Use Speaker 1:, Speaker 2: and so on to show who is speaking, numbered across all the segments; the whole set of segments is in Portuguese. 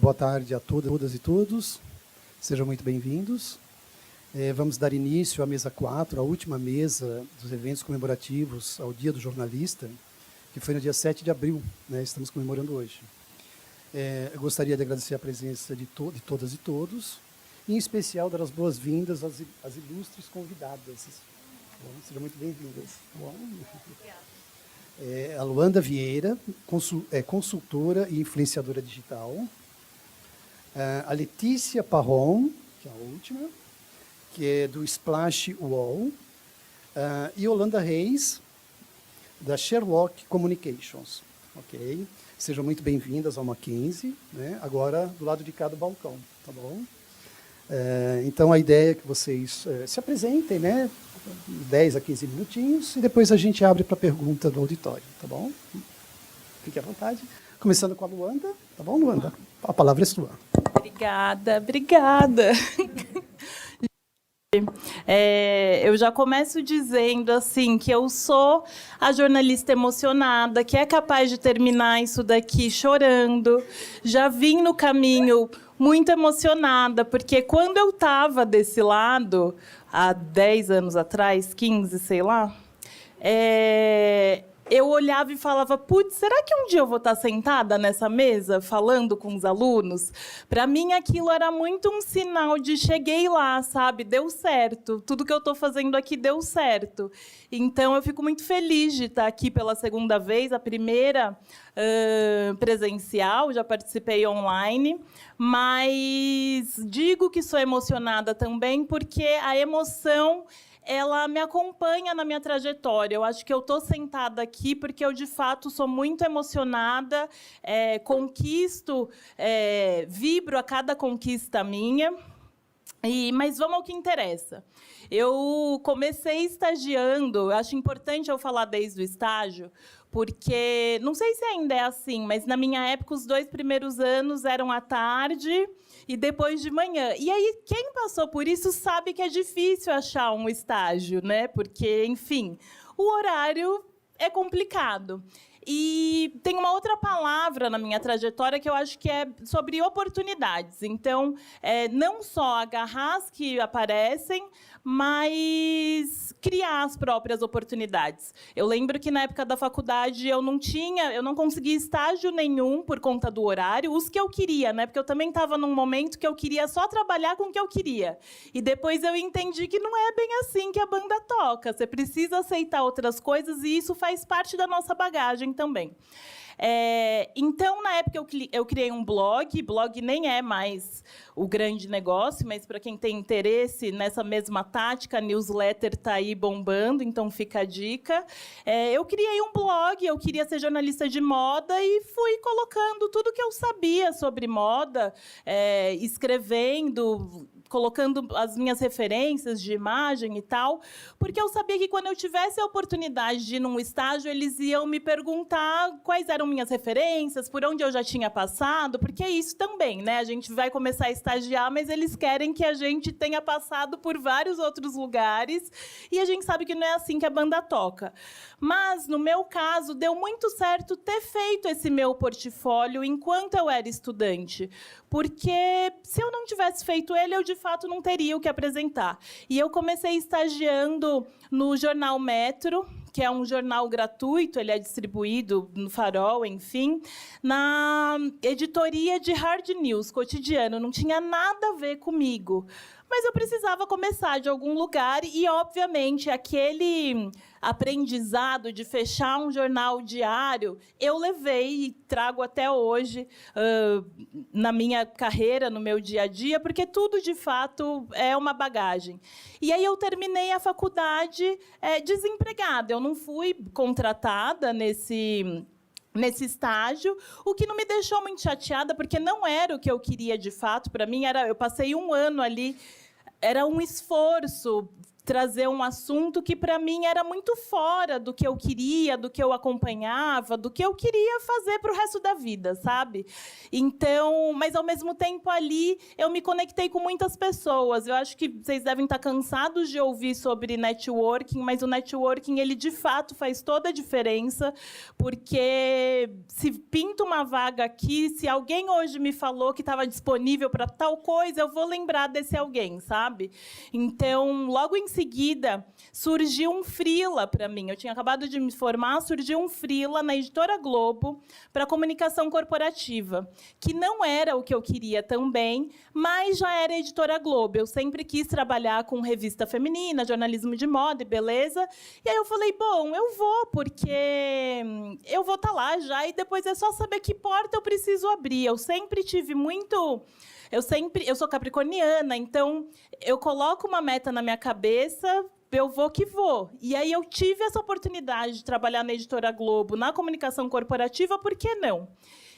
Speaker 1: Boa tarde a todas e todos. Sejam muito bem-vindos. Vamos dar início à mesa 4, a última mesa dos eventos comemorativos ao Dia do Jornalista, que foi no dia 7 de abril, né? Estamos comemorando hoje. Eu gostaria de agradecer a presença de todas e todos, e, em especial, dar as boas-vindas às ilustres convidadas. Bom, sejam muito bem-vindas. A Luanda Vieira, consultora e influenciadora digital. A Letícia Parron, que é a última, que é do Splash Wall. E Holanda Reis, da Sherlock Communications. Ok? Sejam muito bem-vindas ao Mackenzie, né? Agora do lado de cá do balcão, tá bom? Então, a ideia é que vocês se apresentem, né? 10 a 15 minutinhos, e depois a gente abre para pergunta do auditório, tá bom? Fique à vontade. Começando com a Luanda, tá bom, Luanda? A palavra é sua.
Speaker 2: Obrigada. Eu já começo dizendo assim que eu sou a jornalista emocionada, que é capaz de terminar isso daqui chorando. Já vim no caminho muito emocionada, porque quando eu estava desse lado, há 10 anos atrás, 15, sei lá, eu olhava e falava, putz, será que um dia eu vou estar sentada nessa mesa falando com os alunos? Para mim, aquilo era muito um sinal de cheguei lá, sabe? Deu certo. Tudo que eu estou fazendo aqui deu certo. Então, eu fico muito feliz de estar aqui pela segunda vez, a primeira presencial, já participei online, mas digo que sou emocionada também porque a emoção ela me acompanha na minha trajetória. Eu acho que eu estou sentada aqui porque eu, de fato, sou muito emocionada, conquisto, vibro a cada conquista minha. Mas vamos ao que interessa. Eu comecei estagiando, acho importante eu falar desde o estágio, porque, não sei se ainda é assim, mas, na minha época, os 2 primeiros anos eram à tarde e depois de manhã. E aí, quem passou por isso sabe que é difícil achar um estágio, né? Porque, enfim, o horário é complicado. E tem uma outra palavra na minha trajetória que eu acho que é sobre oportunidades. Então, não só agarrar as que aparecem, mas criar as próprias oportunidades. Eu lembro que, na época da faculdade, eu não conseguia estágio nenhum por conta do horário, os que eu queria, né? Porque eu também estava num momento que eu queria só trabalhar com o que eu queria. E depois eu entendi que não é bem assim que a banda toca. Você precisa aceitar outras coisas, e isso faz parte da nossa bagagem também. Então, na época, eu criei um blog. Blog nem é mais o grande negócio, mas, para quem tem interesse nessa mesma tática, a newsletter está aí bombando, então fica a dica. Eu criei um blog, eu queria ser jornalista de moda e fui colocando tudo que eu sabia sobre moda, escrevendo, colocando as minhas referências de imagem e tal, porque eu sabia que, quando eu tivesse a oportunidade de ir num estágio, eles iam me perguntar quais eram minhas referências, por onde eu já tinha passado, porque é isso também, né? A gente vai começar a estagiar, mas eles querem que a gente tenha passado por vários outros lugares, e a gente sabe que não é assim que a banda toca. Mas, no meu caso, deu muito certo ter feito esse meu portfólio enquanto eu era estudante, porque, se eu não tivesse feito ele, eu, de fato, não teria o que apresentar. E eu comecei estagiando no jornal Metro, que é um jornal gratuito, ele é distribuído no Farol, enfim, na editoria de hard news, cotidiano. Não tinha nada a ver comigo. Mas eu precisava começar de algum lugar e, obviamente, aquele aprendizado de fechar um jornal diário, eu levei e trago até hoje na minha carreira, no meu dia a dia, porque tudo, de fato, é uma bagagem. E aí eu terminei a faculdade desempregada. Eu não fui contratada nesse estágio, o que não me deixou muito chateada, porque não era o que eu queria de fato. Para mim, eu passei um ano ali, era um esforço trazer um assunto que, para mim, era muito fora do que eu queria, do que eu acompanhava, do que eu queria fazer para o resto da vida, sabe? Então, mas, ao mesmo tempo, ali, eu me conectei com muitas pessoas. Eu acho que vocês devem estar cansados de ouvir sobre networking, mas o networking, ele, de fato, faz toda a diferença, porque se pinta uma vaga aqui, se alguém hoje me falou que estava disponível para tal coisa, eu vou lembrar desse alguém, sabe? Então, logo em seguida, surgiu um freela para mim. Eu tinha acabado de me formar, surgiu um freela na Editora Globo para comunicação corporativa, que não era o que eu queria também, mas já era Editora Globo. Eu sempre quis trabalhar com revista feminina, jornalismo de moda e beleza. E aí eu falei, bom, eu vou, porque eu vou estar lá já e depois é só saber que porta eu preciso abrir. Eu sempre tive muito... Eu sou capricorniana, então eu coloco uma meta na minha cabeça, eu vou que vou. E aí eu tive essa oportunidade de trabalhar na Editora Globo, na comunicação corporativa, por que não?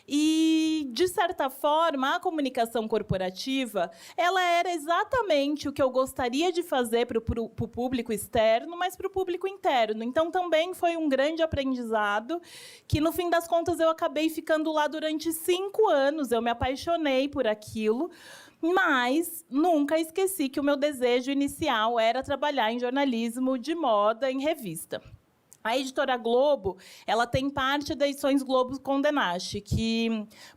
Speaker 2: E, de certa forma, a comunicação corporativa, ela era exatamente o que eu gostaria de fazer para o público externo, mas para o público interno. Então, também foi um grande aprendizado, que, no fim das contas, eu acabei ficando lá durante 5 anos. Eu me apaixonei por aquilo, mas nunca esqueci que o meu desejo inicial era trabalhar em jornalismo de moda, em revista. A Editora Globo, ela tem parte das Edições Globo Condé Nast, que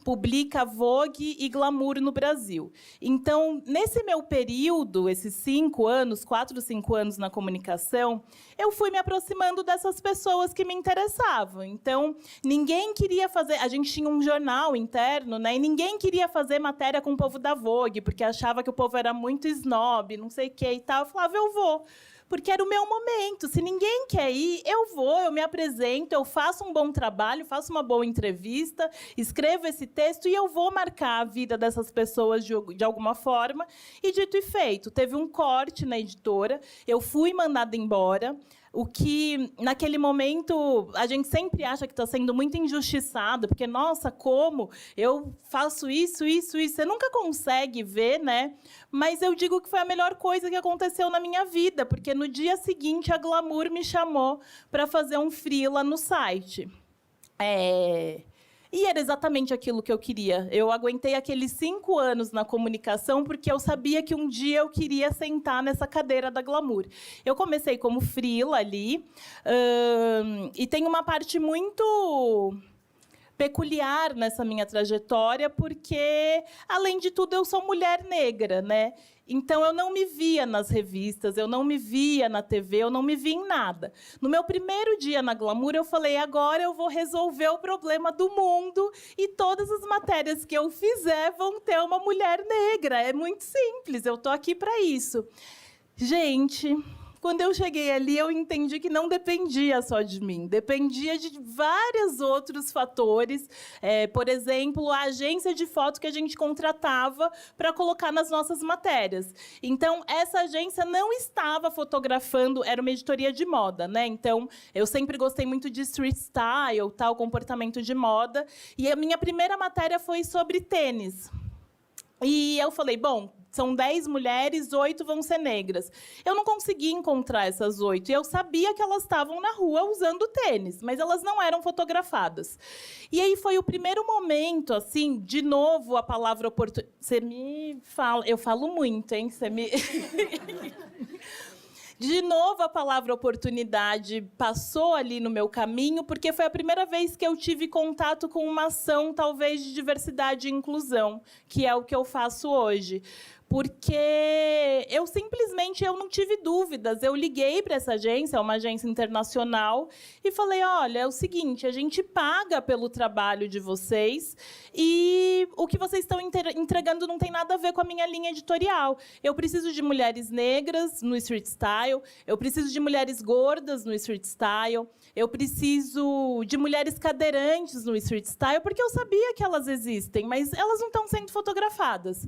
Speaker 2: publica Vogue e Glamour no Brasil. Então, nesse meu período, esses 5 anos, 4, 5 anos na comunicação, eu fui me aproximando dessas pessoas que me interessavam. Então, ninguém queria fazer... A gente tinha um jornal interno, né? E ninguém queria fazer matéria com o povo da Vogue, porque achava que o povo era muito snob, não sei o quê e tal. Eu falava, eu vou. Porque era o meu momento. Se ninguém quer ir, eu vou, eu me apresento, eu faço um bom trabalho, faço uma boa entrevista, escrevo esse texto e eu vou marcar a vida dessas pessoas de alguma forma. E, dito e feito, teve um corte na editora, eu fui mandada embora, o que, naquele momento, a gente sempre acha que está sendo muito injustiçado, porque, nossa, como eu faço isso, você nunca consegue ver, né? Mas eu digo que foi a melhor coisa que aconteceu na minha vida, porque no dia seguinte a Glamour me chamou para fazer um freela no site. E era exatamente aquilo que eu queria. Eu aguentei aqueles 5 anos na comunicação porque eu sabia que um dia eu queria sentar nessa cadeira da Glamour. Eu comecei como freela ali, e tem uma parte muito peculiar nessa minha trajetória, porque, além de tudo, eu sou mulher negra, né? Então, eu não me via nas revistas, eu não me via na TV, eu não me via em nada. No meu primeiro dia na Glamour, eu falei, agora eu vou resolver o problema do mundo e todas as matérias que eu fizer vão ter uma mulher negra. É muito simples, eu estou aqui para isso. Gente... Quando eu cheguei ali, eu entendi que não dependia só de mim, dependia de vários outros fatores. Por exemplo, a agência de foto que a gente contratava para colocar nas nossas matérias. Então, essa agência não estava fotografando, era uma editoria de moda, né? Então, eu sempre gostei muito de street style, tal, comportamento de moda. E a minha primeira matéria foi sobre tênis. E eu falei, bom, são 10 mulheres, 8 vão ser negras. Eu não consegui encontrar essas 8. E eu sabia que elas estavam na rua usando tênis, mas elas não eram fotografadas. E aí foi o primeiro momento, assim, de novo, a palavra oportunidade. Você me fala... Eu falo muito, hein? Você me... De novo, a palavra oportunidade passou ali no meu caminho, porque foi a primeira vez que eu tive contato com uma ação, talvez, de diversidade e inclusão, que é o que eu faço hoje. Porque eu simplesmente não tive dúvidas. Eu liguei para essa agência, é uma agência internacional, e falei, olha, é o seguinte, a gente paga pelo trabalho de vocês e o que vocês estão entregando não tem nada a ver com a minha linha editorial. Eu preciso de mulheres negras no street style, eu preciso de mulheres gordas no street style, eu preciso de mulheres cadeirantes no street style, porque eu sabia que elas existem, mas elas não estão sendo fotografadas.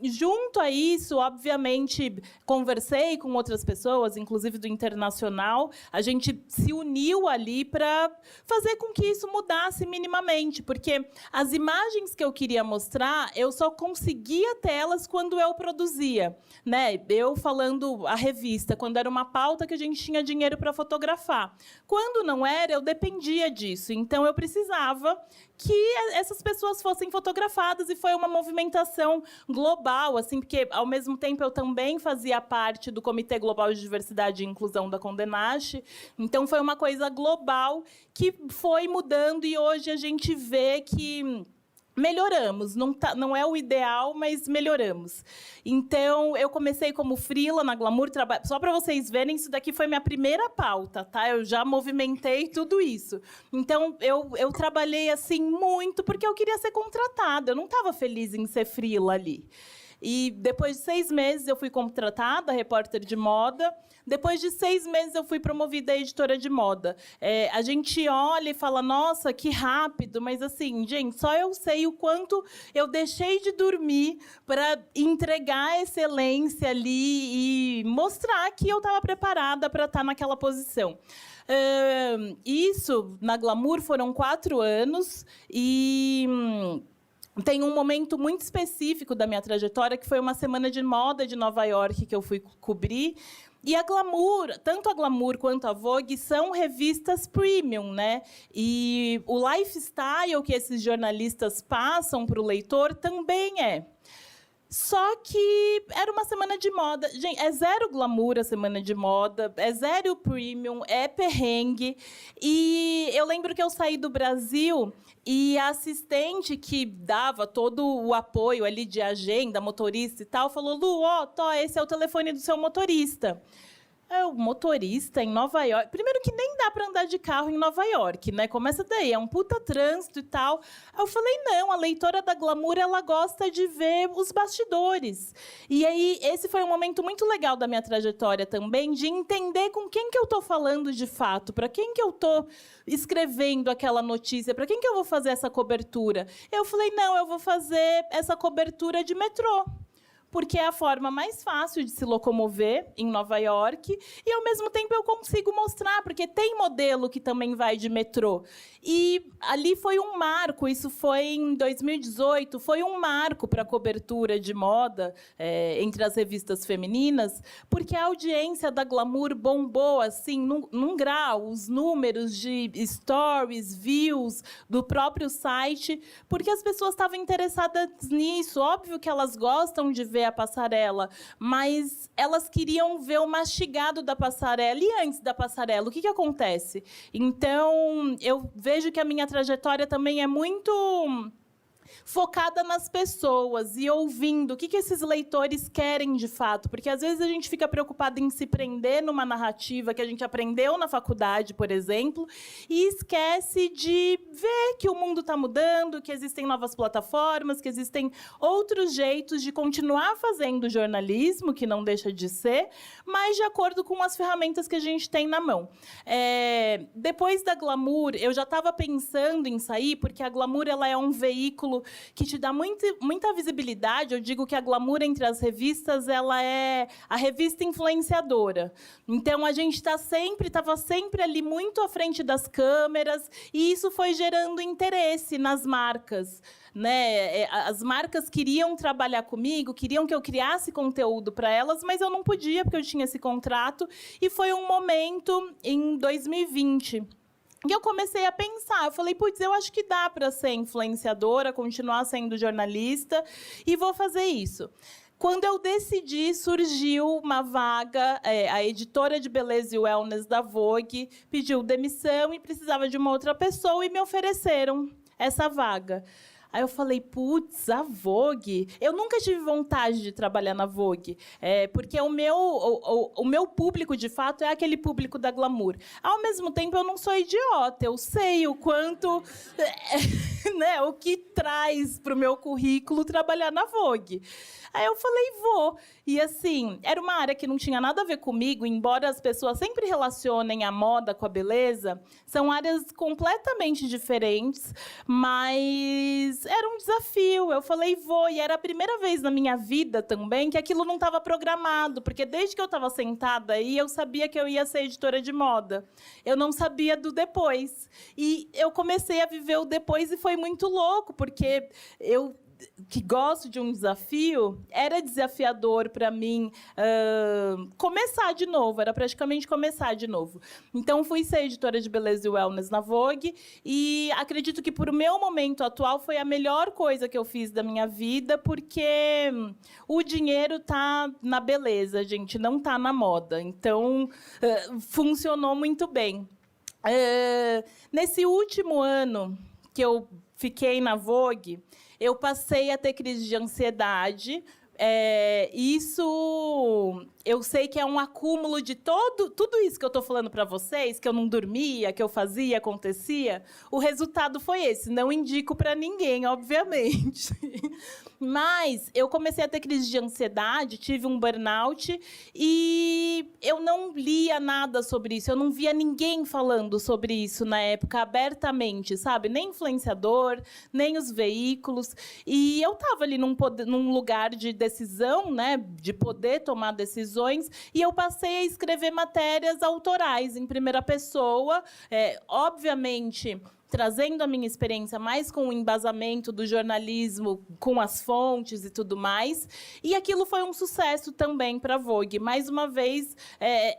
Speaker 2: Junto a isso, obviamente, conversei com outras pessoas, inclusive do internacional. A gente se uniu ali para fazer com que isso mudasse minimamente, porque as imagens que eu queria mostrar, eu só conseguia tê-las quando eu produzia, né? Eu falando a revista, quando era uma pauta que a gente tinha dinheiro para fotografar. Quando não era, eu dependia disso. Então, eu precisava que essas pessoas fossem fotografadas, e foi uma movimentação global, assim, porque, ao mesmo tempo, eu também fazia parte do Comitê Global de Diversidade e Inclusão da Condé Nast. Então, foi uma coisa global que foi mudando, e hoje a gente vê que melhoramos. Não é o ideal, mas melhoramos. Então, eu comecei como freela na Glamour. Só para vocês verem, isso daqui foi minha primeira pauta, tá? Eu já movimentei tudo isso. Então, eu trabalhei assim muito porque eu queria ser contratada. Eu não estava feliz em ser freela ali. E depois de 6 meses eu fui contratada, repórter de moda. Depois de 6 meses eu fui promovida a editora de moda. A gente olha e fala, nossa, que rápido. Mas, assim, gente, só eu sei o quanto eu deixei de dormir para entregar a excelência ali e mostrar que eu estava preparada para estar naquela posição. Isso, na Glamour, foram 4 anos. E tem um momento muito específico da minha trajetória, que foi uma semana de moda de Nova York que eu fui cobrir. E a Glamour, tanto a Glamour quanto a Vogue, são revistas premium, né? E o lifestyle que esses jornalistas passam para o leitor também é. Só que era uma semana de moda. Gente, é zero glamour a semana de moda, é zero premium, é perrengue. E eu lembro que eu saí do Brasil e a assistente que dava todo o apoio ali de agenda, motorista e tal, falou, Lu, ó, esse é o telefone do seu motorista. O motorista em Nova York... Primeiro que nem dá para andar de carro em Nova York, né? Começa daí, é um puta trânsito e tal. Aí eu falei, não, a leitora da Glamour, ela gosta de ver os bastidores. E aí, esse foi um momento muito legal da minha trajetória também, de entender com quem que eu estou falando de fato, para quem que eu estou escrevendo aquela notícia, para quem que eu vou fazer essa cobertura. Eu falei, não, eu vou fazer essa cobertura de metrô, porque é a forma mais fácil de se locomover em Nova York, e, ao mesmo tempo, eu consigo mostrar, porque tem modelo que também vai de metrô. E ali foi um marco, isso foi em 2018, foi um marco para a cobertura de moda entre as revistas femininas, porque a audiência da Glamour bombou assim, num grau, os números de stories, views do próprio site, porque as pessoas estavam interessadas nisso. Óbvio que elas gostam de ver a passarela, mas elas queriam ver o mastigado da passarela. E antes da passarela, o que acontece? Então, eu vejo que a minha trajetória também é muito focada nas pessoas e ouvindo o que esses leitores querem de fato, porque às vezes a gente fica preocupado em se prender numa narrativa que a gente aprendeu na faculdade, por exemplo, e esquece de ver que o mundo está mudando, que existem novas plataformas, que existem outros jeitos de continuar fazendo jornalismo, que não deixa de ser, mas de acordo com as ferramentas que a gente tem na mão. Depois da Glamour, eu já estava pensando em sair, porque a Glamour ela é um veículo que te dá muita visibilidade. Eu digo que a Glamour, entre as revistas, ela é a revista influenciadora. Então, a gente estava sempre ali muito à frente das câmeras, e isso foi gerando interesse nas marcas, né? As marcas queriam trabalhar comigo, queriam que eu criasse conteúdo para elas, mas eu não podia, porque eu tinha esse contrato. E foi um momento, em 2020... E eu comecei a pensar, eu falei, putz, eu acho que dá para ser influenciadora, continuar sendo jornalista, e vou fazer isso. Quando eu decidi, surgiu uma vaga, a editora de beleza e wellness da Vogue pediu demissão e precisava de uma outra pessoa, e me ofereceram essa vaga. Aí eu falei, putz, a Vogue... Eu nunca tive vontade de trabalhar na Vogue, porque o meu público, de fato, é aquele público da Glamour. Ao mesmo tempo, eu não sou idiota, eu sei o quanto... né, o que traz para o meu currículo trabalhar na Vogue. Aí eu falei, vou. E, assim, era uma área que não tinha nada a ver comigo, embora as pessoas sempre relacionem a moda com a beleza, são áreas completamente diferentes, mas Mas era um desafio. Eu falei, vou. E era a primeira vez na minha vida também que aquilo não estava programado, porque desde que eu estava sentada aí, eu sabia que eu ia ser editora de moda. Eu não sabia do depois. E eu comecei a viver o depois e foi muito louco, porque eu, que gosto de um desafio, era desafiador para mim começar de novo, era praticamente começar de novo. Então, fui ser editora de beleza e wellness na Vogue, e acredito que, por o meu momento atual, foi a melhor coisa que eu fiz da minha vida, porque o dinheiro está na beleza, gente, não está na moda. Então, funcionou muito bem. Nesse último ano que eu fiquei na Vogue, eu passei a ter crise de ansiedade. Isso, eu sei que é um acúmulo de tudo isso que eu estou falando para vocês, que eu não dormia, que eu fazia, acontecia. O resultado foi esse. Não indico para ninguém, obviamente. Mas eu comecei a ter crise de ansiedade, tive um burnout e eu não lia nada sobre isso. Eu não via ninguém falando sobre isso na época abertamente, sabe? Nem influenciador, nem os veículos. E eu estava ali num lugar de decisão, né, de poder tomar decisões, e eu passei a escrever matérias autorais em primeira pessoa, obviamente trazendo a minha experiência mais com o embasamento do jornalismo, com as fontes e tudo mais. E aquilo foi um sucesso também para a Vogue. Mais uma vez,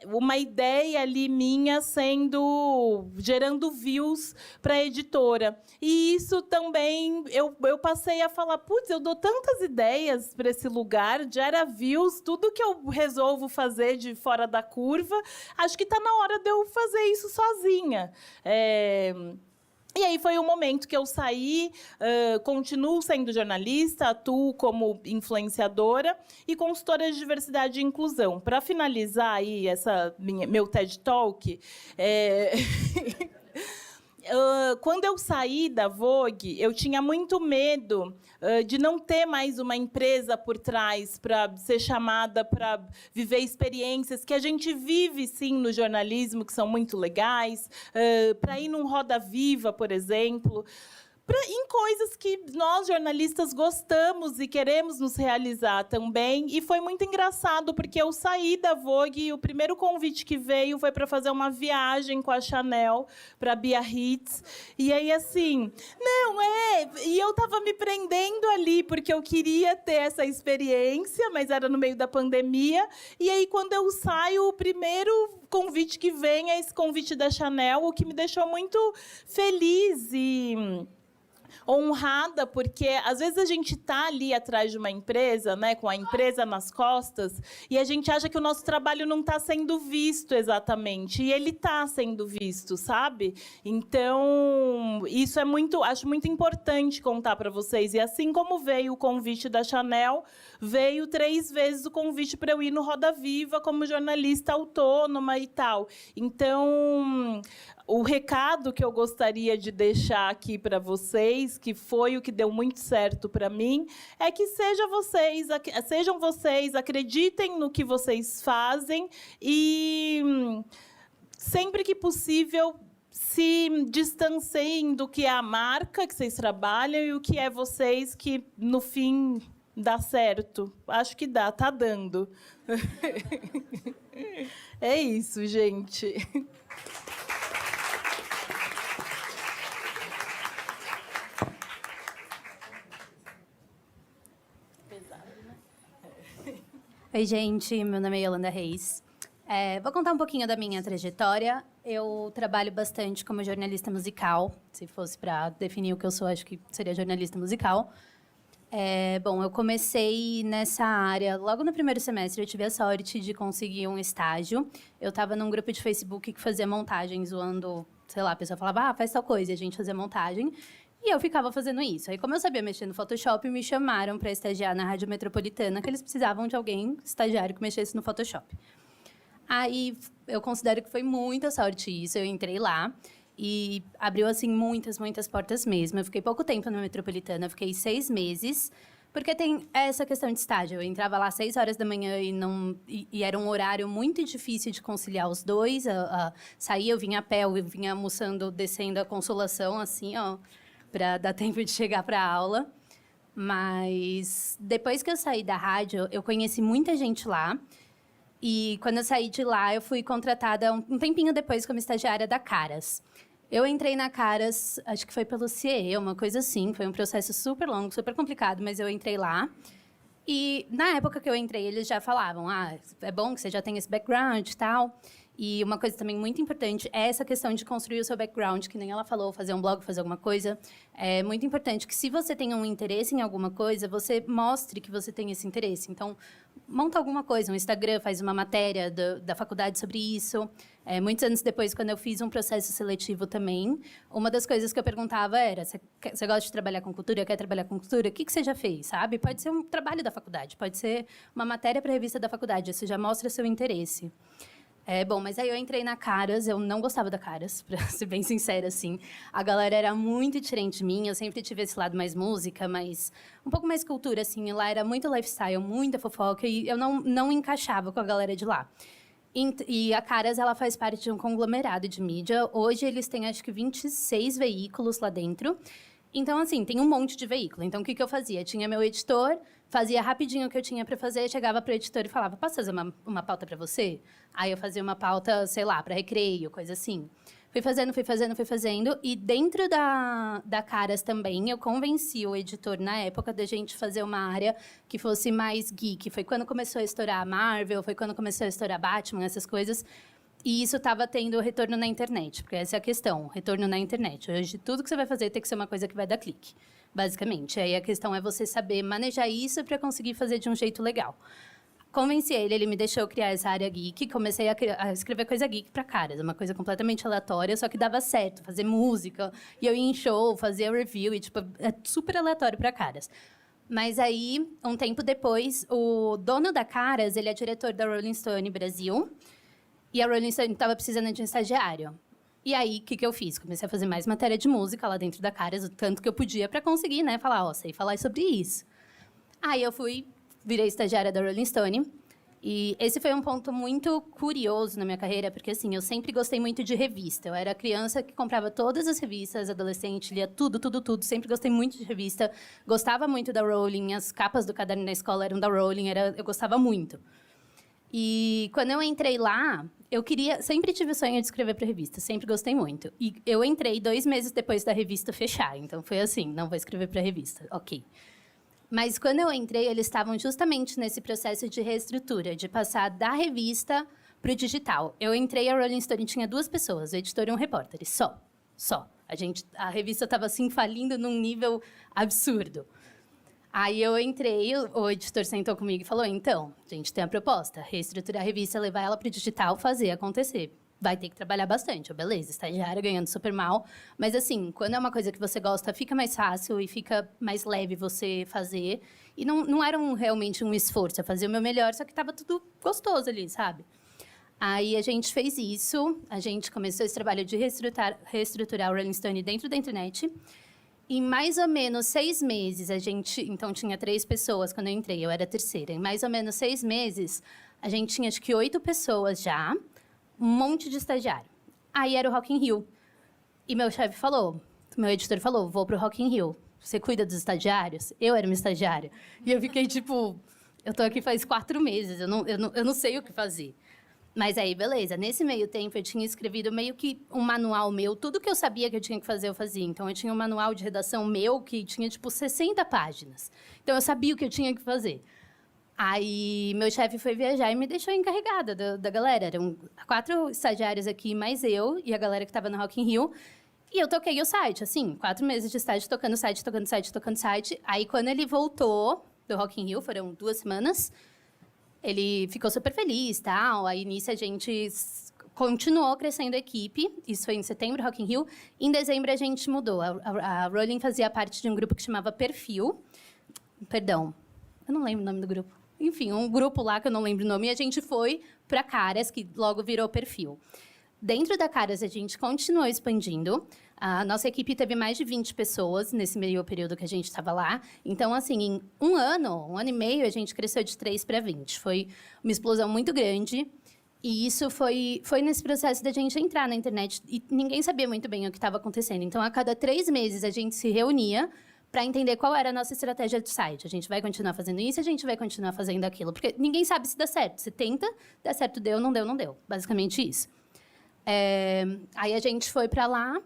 Speaker 2: uma ideia ali minha gerando views para a editora. E isso também, eu passei a falar, putz, eu dou tantas ideias para esse lugar, gera views, tudo que eu resolvo fazer de fora da curva, acho que está na hora de eu fazer isso sozinha. E aí foi o momento que eu saí, continuo sendo jornalista, atuo como influenciadora e consultora de diversidade e inclusão. Para finalizar aí meu TED Talk, quando eu saí da Vogue, eu tinha muito medo de não ter mais uma empresa por trás para ser chamada para viver experiências que a gente vive, sim, no jornalismo, que são muito legais, para ir num Roda Viva, por exemplo, em coisas que nós, jornalistas, gostamos e queremos nos realizar também. E foi muito engraçado, porque eu saí da Vogue e o primeiro convite que veio foi para fazer uma viagem com a Chanel para Biarritz. E aí, assim, e eu estava me prendendo ali, porque eu queria ter essa experiência, mas era no meio da pandemia. E aí, quando eu saio, o primeiro convite que vem é esse convite da Chanel, o que me deixou muito feliz e honrada, porque às vezes a gente está ali atrás de uma empresa, né, com a empresa nas costas, e a gente acha que o nosso trabalho não está sendo visto exatamente, e ele está sendo visto, sabe? Então, isso acho muito importante contar para vocês. E assim como veio o convite da Chanel, veio 3 vezes o convite para eu ir no Roda Viva como jornalista autônoma e tal. Então, o recado que eu gostaria de deixar aqui para vocês, que foi o que deu muito certo para mim, é que sejam vocês, acreditem no que vocês fazem e, sempre que possível, se distanciem do que é a marca que vocês trabalham e o que é vocês, que, no fim, dá certo. Acho que está dando. É isso, gente.
Speaker 3: Oi, gente. Meu nome é Yolanda Reis. Vou contar um pouquinho da minha trajetória. Eu trabalho bastante como jornalista musical. Se fosse para definir o que eu sou, acho que seria jornalista musical. Bom, eu comecei nessa área logo no primeiro semestre. Eu tive a sorte de conseguir um estágio. Eu estava num grupo de Facebook que fazia montagem, zoando, sei lá, a pessoa falava, faz tal coisa, e a gente fazia montagem. E eu ficava fazendo isso. Aí, como eu sabia mexer no Photoshop, me chamaram para estagiar na Rádio Metropolitana, que eles precisavam de alguém, estagiário, que mexesse no Photoshop. Aí, eu considero que foi muita sorte isso. Eu entrei lá e abriu, assim, muitas portas mesmo. Eu fiquei pouco tempo na Metropolitana, eu fiquei 6 meses, porque tem essa questão de estágio. Eu entrava lá às 6 horas da manhã e era um horário muito difícil de conciliar os dois. Saía, eu vinha a pé, eu vinha almoçando, descendo a Consolação, assim, ó, para dar tempo de chegar para a aula. Mas depois que eu saí da rádio, eu conheci muita gente lá. E quando eu saí de lá, eu fui contratada um tempinho depois como estagiária da Caras. Eu entrei na Caras, acho que foi pelo CIE, uma coisa assim. Foi um processo super longo, super complicado, mas eu entrei lá. E na época que eu entrei, eles já falavam, é bom que você já tenha esse background e tal. E uma coisa também muito importante é essa questão de construir o seu background, que nem ela falou, fazer um blog, fazer alguma coisa. É muito importante que, se você tem um interesse em alguma coisa, você mostre que você tem esse interesse. Então, monta alguma coisa, um Instagram, faz uma matéria da faculdade sobre isso. Muitos anos depois, quando eu fiz um processo seletivo também, uma das coisas que eu perguntava era, você gosta de trabalhar com cultura, quer trabalhar com cultura? O que você já fez, sabe? Pode ser um trabalho da faculdade, pode ser uma matéria para a revista da faculdade, você já mostra seu interesse. Bom, mas aí eu entrei na Caras, eu não gostava da Caras, para ser bem sincera, assim. A galera era muito diferente de mim, eu sempre tive esse lado mais música, mas um pouco mais cultura, assim. E lá era muito lifestyle, muita fofoca, e eu não encaixava com a galera de lá. E a Caras, ela faz parte de um conglomerado de mídia. Hoje, eles têm, acho que, 26 veículos lá dentro. Então, assim, tem um monte de veículo. Então, o que eu fazia? Tinha meu editor, fazia rapidinho o que eu tinha para fazer, chegava para o editor e falava, posso fazer uma pauta para você? Aí eu fazia uma pauta, sei lá, para recreio, coisa assim. Fui fazendo. E dentro da Caras também, eu convenci o editor, na época, da gente fazer uma área que fosse mais geek. Foi quando começou a estourar a Marvel, foi quando começou a estourar Batman, essas coisas. E isso estava tendo retorno na internet, porque essa é a questão, retorno na internet. Hoje, tudo que você vai fazer tem que ser uma coisa que vai dar clique, basicamente. Aí a questão é você saber manejar isso para conseguir fazer de um jeito legal. Convenci ele me deixou criar essa área geek, comecei a escrever coisa geek para Caras, uma coisa completamente aleatória, só que dava certo, fazer música, e eu ia em show, fazia review, e tipo, é super aleatório para Caras. Mas aí, um tempo depois, o dono da Caras, ele é diretor da Rolling Stone Brasil, e a Rolling Stone estava precisando de um estagiário. E aí, o que eu fiz? Comecei a fazer mais matéria de música lá dentro da Caras, o tanto que eu podia, para conseguir, né, falar, sei falar sobre isso. Aí eu virei estagiária da Rolling Stone. E esse foi um ponto muito curioso na minha carreira, porque, assim, eu sempre gostei muito de revista. Eu era criança que comprava todas as revistas, adolescente, lia tudo. Sempre gostei muito de revista. Gostava muito da Rolling, as capas do caderno na escola eram da Rolling, eu gostava muito. E quando eu entrei lá, sempre tive o sonho de escrever para revista, sempre gostei muito. E eu entrei 2 meses depois da revista fechar, então foi assim, não vou escrever para revista, ok. Mas quando eu entrei, eles estavam justamente nesse processo de reestrutura, de passar da revista para o digital. Eu entrei, a Rolling Stone tinha 2 pessoas, o editor e um repórter, só. A revista estava assim, falindo num nível absurdo. Aí eu entrei, o editor sentou comigo e falou, então, a gente tem a proposta, reestruturar a revista, levar ela para o digital, fazer acontecer. Vai ter que trabalhar bastante, beleza, estagiária ganhando super mal, mas assim, quando é uma coisa que você gosta, fica mais fácil e fica mais leve você fazer. E não era realmente um esforço, eu fazia o meu melhor, só que estava tudo gostoso ali, sabe? Aí a gente fez isso, a gente começou esse trabalho de reestruturar o Rolling Stone dentro da internet. Em mais ou menos 6 meses, então, tinha 3 pessoas quando eu entrei, eu era a terceira. Em mais ou menos 6 meses, a gente tinha, acho que, 8 pessoas já, um monte de estagiário. Aí era o Rock in Rio. E meu editor falou, vou pro Rock in Rio. Você cuida dos estagiários? Eu era uma estagiária. E eu fiquei, tipo, eu tô aqui faz 4 meses, eu não sei o que fazer. Mas aí, beleza. Nesse meio tempo, eu tinha escrevido meio que um manual meu. Tudo que eu sabia que eu tinha que fazer, eu fazia. Então, eu tinha um manual de redação meu que tinha, tipo, 60 páginas. Então, eu sabia o que eu tinha que fazer. Aí, meu chefe foi viajar e me deixou encarregada da galera. Eram 4 estagiários aqui, mais eu e a galera que estava no Rock in Rio. E eu toquei o site, assim, 4 meses de estágio tocando site. Aí, quando ele voltou do Rock in Rio, foram 2 semanas... Ele ficou super feliz, tal. Aí, nisso, a gente continuou crescendo a equipe. Isso foi em setembro, Rock in Rio. Em dezembro, a gente mudou. A Rolling fazia parte de um grupo que chamava Perfil. Perdão, eu não lembro o nome do grupo. Enfim, um grupo lá que eu não lembro o nome. E a gente foi para Caras, que logo virou Perfil. Dentro da Caras, a gente continuou expandindo. A nossa equipe teve mais de 20 pessoas nesse meio período que a gente estava lá. Então, assim, em um ano e meio, a gente cresceu de 3 para 20. Foi uma explosão muito grande. E isso foi nesse processo da gente entrar na internet e ninguém sabia muito bem o que estava acontecendo. Então, a cada 3 meses, a gente se reunia para entender qual era a nossa estratégia de site. A gente vai continuar fazendo isso, a gente vai continuar fazendo aquilo. Porque ninguém sabe se dá certo. Se tenta, dá certo, deu, não deu, não deu. Basicamente isso. Aí a gente foi para lá.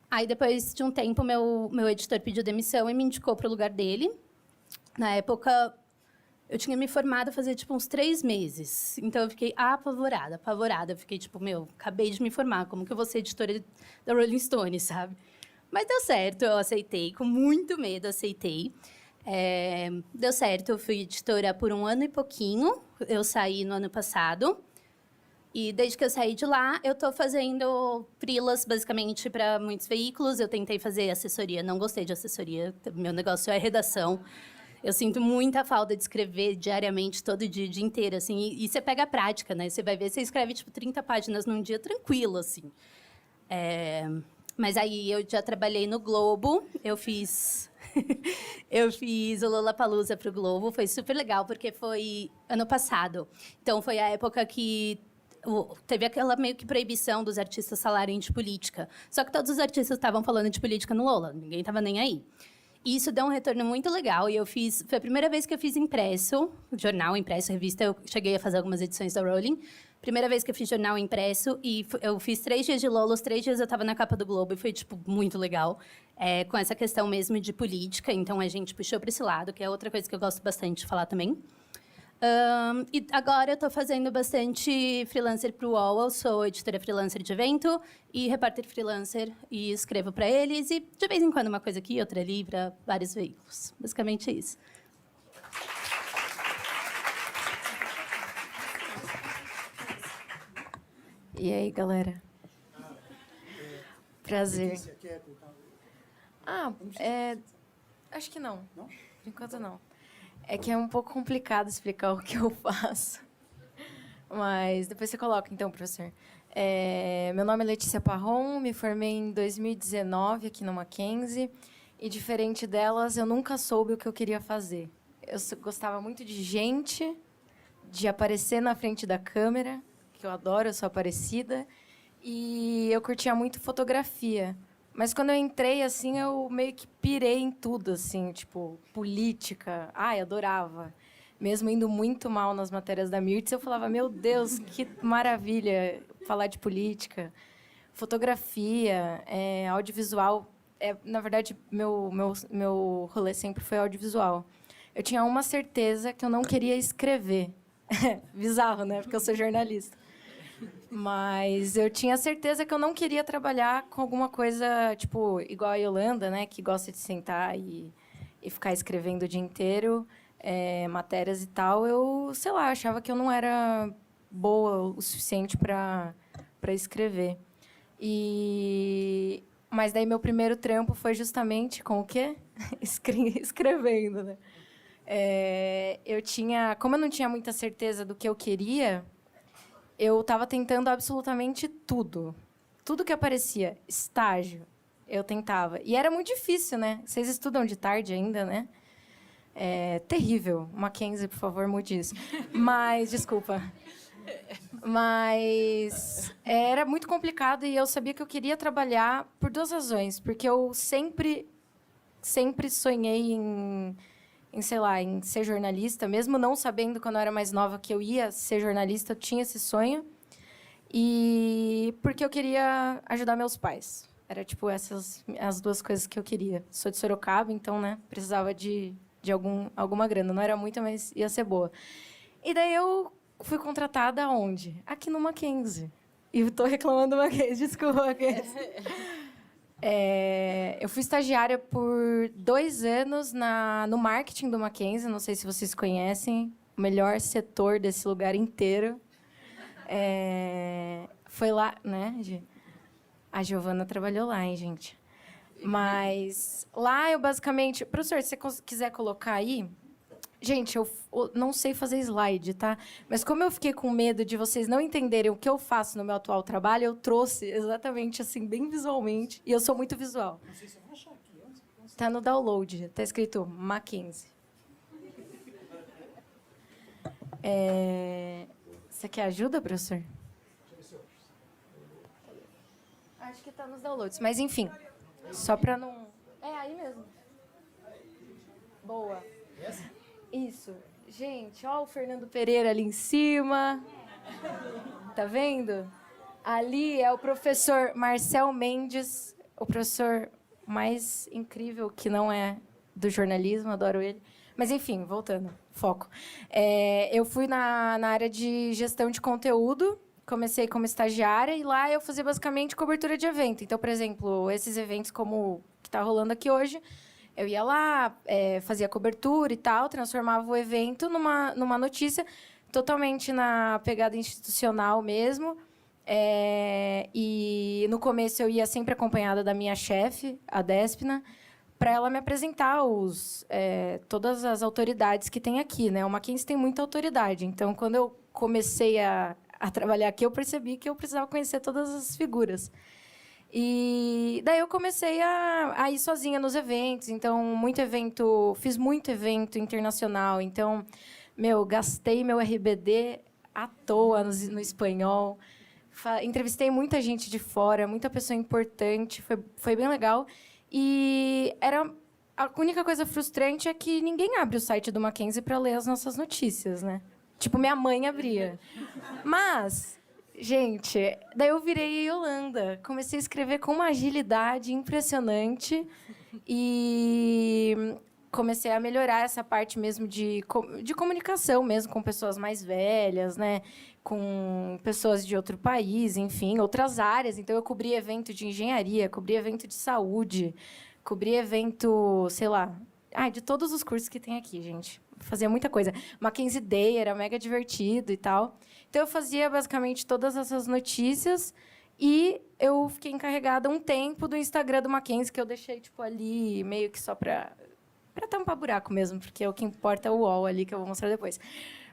Speaker 3: Aí, depois de um tempo, meu editor pediu demissão e me indicou para o lugar dele. Na época, eu tinha me formado fazia, tipo, uns 3 meses. Então, eu fiquei apavorada. Eu fiquei, tipo, acabei de me formar. Como que eu vou ser editora da Rolling Stone, sabe? Mas deu certo, eu aceitei. Com muito medo, aceitei. Deu certo, eu fui editora por 1 ano e pouquinho. Eu saí no ano passado. E desde que eu saí de lá, eu estou fazendo freelas, basicamente, para muitos veículos. Eu tentei fazer assessoria, não gostei de assessoria. Meu negócio é redação. Eu sinto muita falta de escrever diariamente, todo dia, o dia inteiro, assim. E você pega a prática, né? Você vai ver, você escreve, tipo, 30 páginas num dia, tranquilo, assim. Mas aí eu já trabalhei no Globo, eu fiz o Lollapalooza para o Globo, foi super legal, porque foi ano passado. Então, foi a época que teve aquela meio que proibição dos artistas falarem de política. Só que todos os artistas estavam falando de política no Lolla, ninguém estava nem aí. E isso deu um retorno muito legal. E foi a primeira vez que eu fiz impresso, jornal impresso, revista. Eu cheguei a fazer algumas edições da Rolling. Primeira vez que eu fiz jornal impresso. E eu fiz 3 dias de Lola. Os 3 dias eu estava na capa do Globo. E foi, tipo, muito legal. Com essa questão mesmo de política. Então, a gente puxou para esse lado, que é outra coisa que eu gosto bastante de falar também. E agora eu estou fazendo bastante freelancer para o UOL. Eu sou editora freelancer de evento e repórter freelancer e escrevo para eles. E, de vez em quando, uma coisa aqui, outra ali, para vários veículos. Basicamente é isso.
Speaker 4: E aí, galera? Prazer. Acho que não. Não? Por enquanto, não. É que é um pouco complicado explicar o que eu faço. Mas depois você coloca, então, professor. Meu nome é Letícia Parron, me formei em 2019 aqui no Mackenzie. E, diferente delas, eu nunca soube o que eu queria fazer. Eu gostava muito de gente, de aparecer na frente da câmera, que eu adoro, eu sou aparecida. E eu curtia muito fotografia. Mas quando eu entrei, assim, eu meio que pirei em tudo, assim, tipo, política. Ai, adorava. Mesmo indo muito mal nas matérias da Mirtz, eu falava, meu Deus, que maravilha falar de política. Fotografia, audiovisual. Na verdade, meu rolê sempre foi audiovisual. Eu tinha uma certeza que eu não queria escrever. Bizarro, né? Porque eu sou jornalista. Mas eu tinha certeza que eu não queria trabalhar com alguma coisa, tipo, igual a Yolanda, né? Que gosta de sentar e ficar escrevendo o dia inteiro, matérias e tal. Eu, sei lá, achava que eu não era boa o suficiente para escrever. Mas daí meu primeiro trampo foi justamente com o quê? Escrevendo, né? Como eu não tinha muita certeza do que eu queria, eu estava tentando absolutamente tudo. Tudo que aparecia. Estágio, eu tentava. E era muito difícil, né? Vocês estudam de tarde ainda, né? Terrível. Mackenzie, por favor, mude isso. Mas, desculpa. Mas era muito complicado e eu sabia que eu queria trabalhar por 2 razões. Porque eu sempre sonhei sei lá, em ser jornalista, mesmo não sabendo quando eu era mais nova que eu ia ser jornalista, eu tinha esse sonho. E porque eu queria ajudar meus pais. Era tipo essas as 2 coisas que eu queria. Sou de Sorocaba, então, né, precisava de alguma grana. Não era muita, mas ia ser boa. E daí eu fui contratada aonde? Aqui no Mackenzie. E estou reclamando do Mackenzie, desculpa, Mackenzie. Eu fui estagiária por 2 anos no marketing do Mackenzie. Não sei se vocês conhecem. O melhor setor desse lugar inteiro. Foi lá, né? A Giovana trabalhou lá, hein, gente? Mas lá eu basicamente... Professor, se você quiser colocar aí... Gente, eu não sei fazer slide, tá? Mas como eu fiquei com medo de vocês não entenderem o que eu faço no meu atual trabalho, eu trouxe exatamente assim, bem visualmente. E eu sou muito visual. Não sei se eu vou achar aqui. Está no download. Está escrito Mackenzie. Você quer ajuda, professor? Acho que tá nos downloads. Mas, enfim, só para não... É aí mesmo. Boa. Isso. Gente, ó o Fernando Pereira ali em cima. Tá vendo? Ali é o professor Marcel Mendes, o professor mais incrível que não é do jornalismo, adoro ele. Mas, enfim, voltando, foco. Eu fui na área de gestão de conteúdo, comecei como estagiária, e lá eu fazia basicamente cobertura de evento. Então, por exemplo, esses eventos como o que está rolando aqui hoje, eu ia lá, fazia cobertura e tal, transformava o evento numa notícia totalmente na pegada institucional mesmo. E no começo eu ia sempre acompanhada da minha chefe, a Despina, para ela me apresentar todas as autoridades que tem aqui, né? O Mackenzie tem muita autoridade. Então, quando eu comecei a trabalhar aqui, eu percebi que eu precisava conhecer todas as figuras. E daí eu comecei a ir sozinha nos eventos. Então, fiz muito evento internacional. Então, gastei meu RBD à toa no espanhol. Entrevistei muita gente de fora, muita pessoa importante, foi bem legal. E a única coisa frustrante é que ninguém abre o site do Mackenzie para ler as nossas notícias, né? Tipo, minha mãe abria. Mas, gente, daí eu virei Yolanda. Comecei a escrever com uma agilidade impressionante e comecei a melhorar essa parte mesmo de comunicação mesmo com pessoas mais velhas, né? Com pessoas de outro país, enfim, outras áreas. Então, eu cobri evento de engenharia, cobri evento de saúde, cobri evento, sei lá, de todos os cursos que tem aqui, gente. Fazia muita coisa. Mackenzie Day era mega divertido e tal. Então, eu fazia basicamente todas essas notícias e eu fiquei encarregada um tempo do Instagram do Mackenzie, que eu deixei tipo ali meio que só para tampar buraco mesmo, porque o que importa é o UOL ali, que eu vou mostrar depois.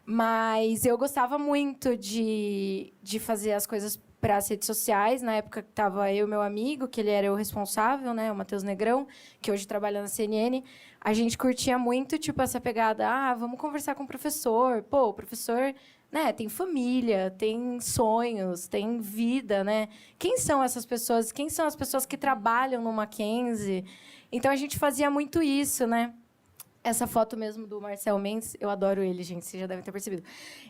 Speaker 4: Mas eu gostava muito de fazer as coisas para as redes sociais. Na época que estava eu e meu amigo, que ele era o responsável, né, o Matheus Negrão, que hoje trabalha na CNN. A gente curtia muito tipo essa pegada, vamos conversar com o professor. Pô, o professor, né, tem família, tem sonhos, tem vida, né? Quem são essas pessoas? Quem são as pessoas que trabalham no Mackenzie? Então a gente fazia muito isso, né? Essa foto mesmo do Marcel Mendes, eu adoro ele, gente, vocês já devem ter percebido.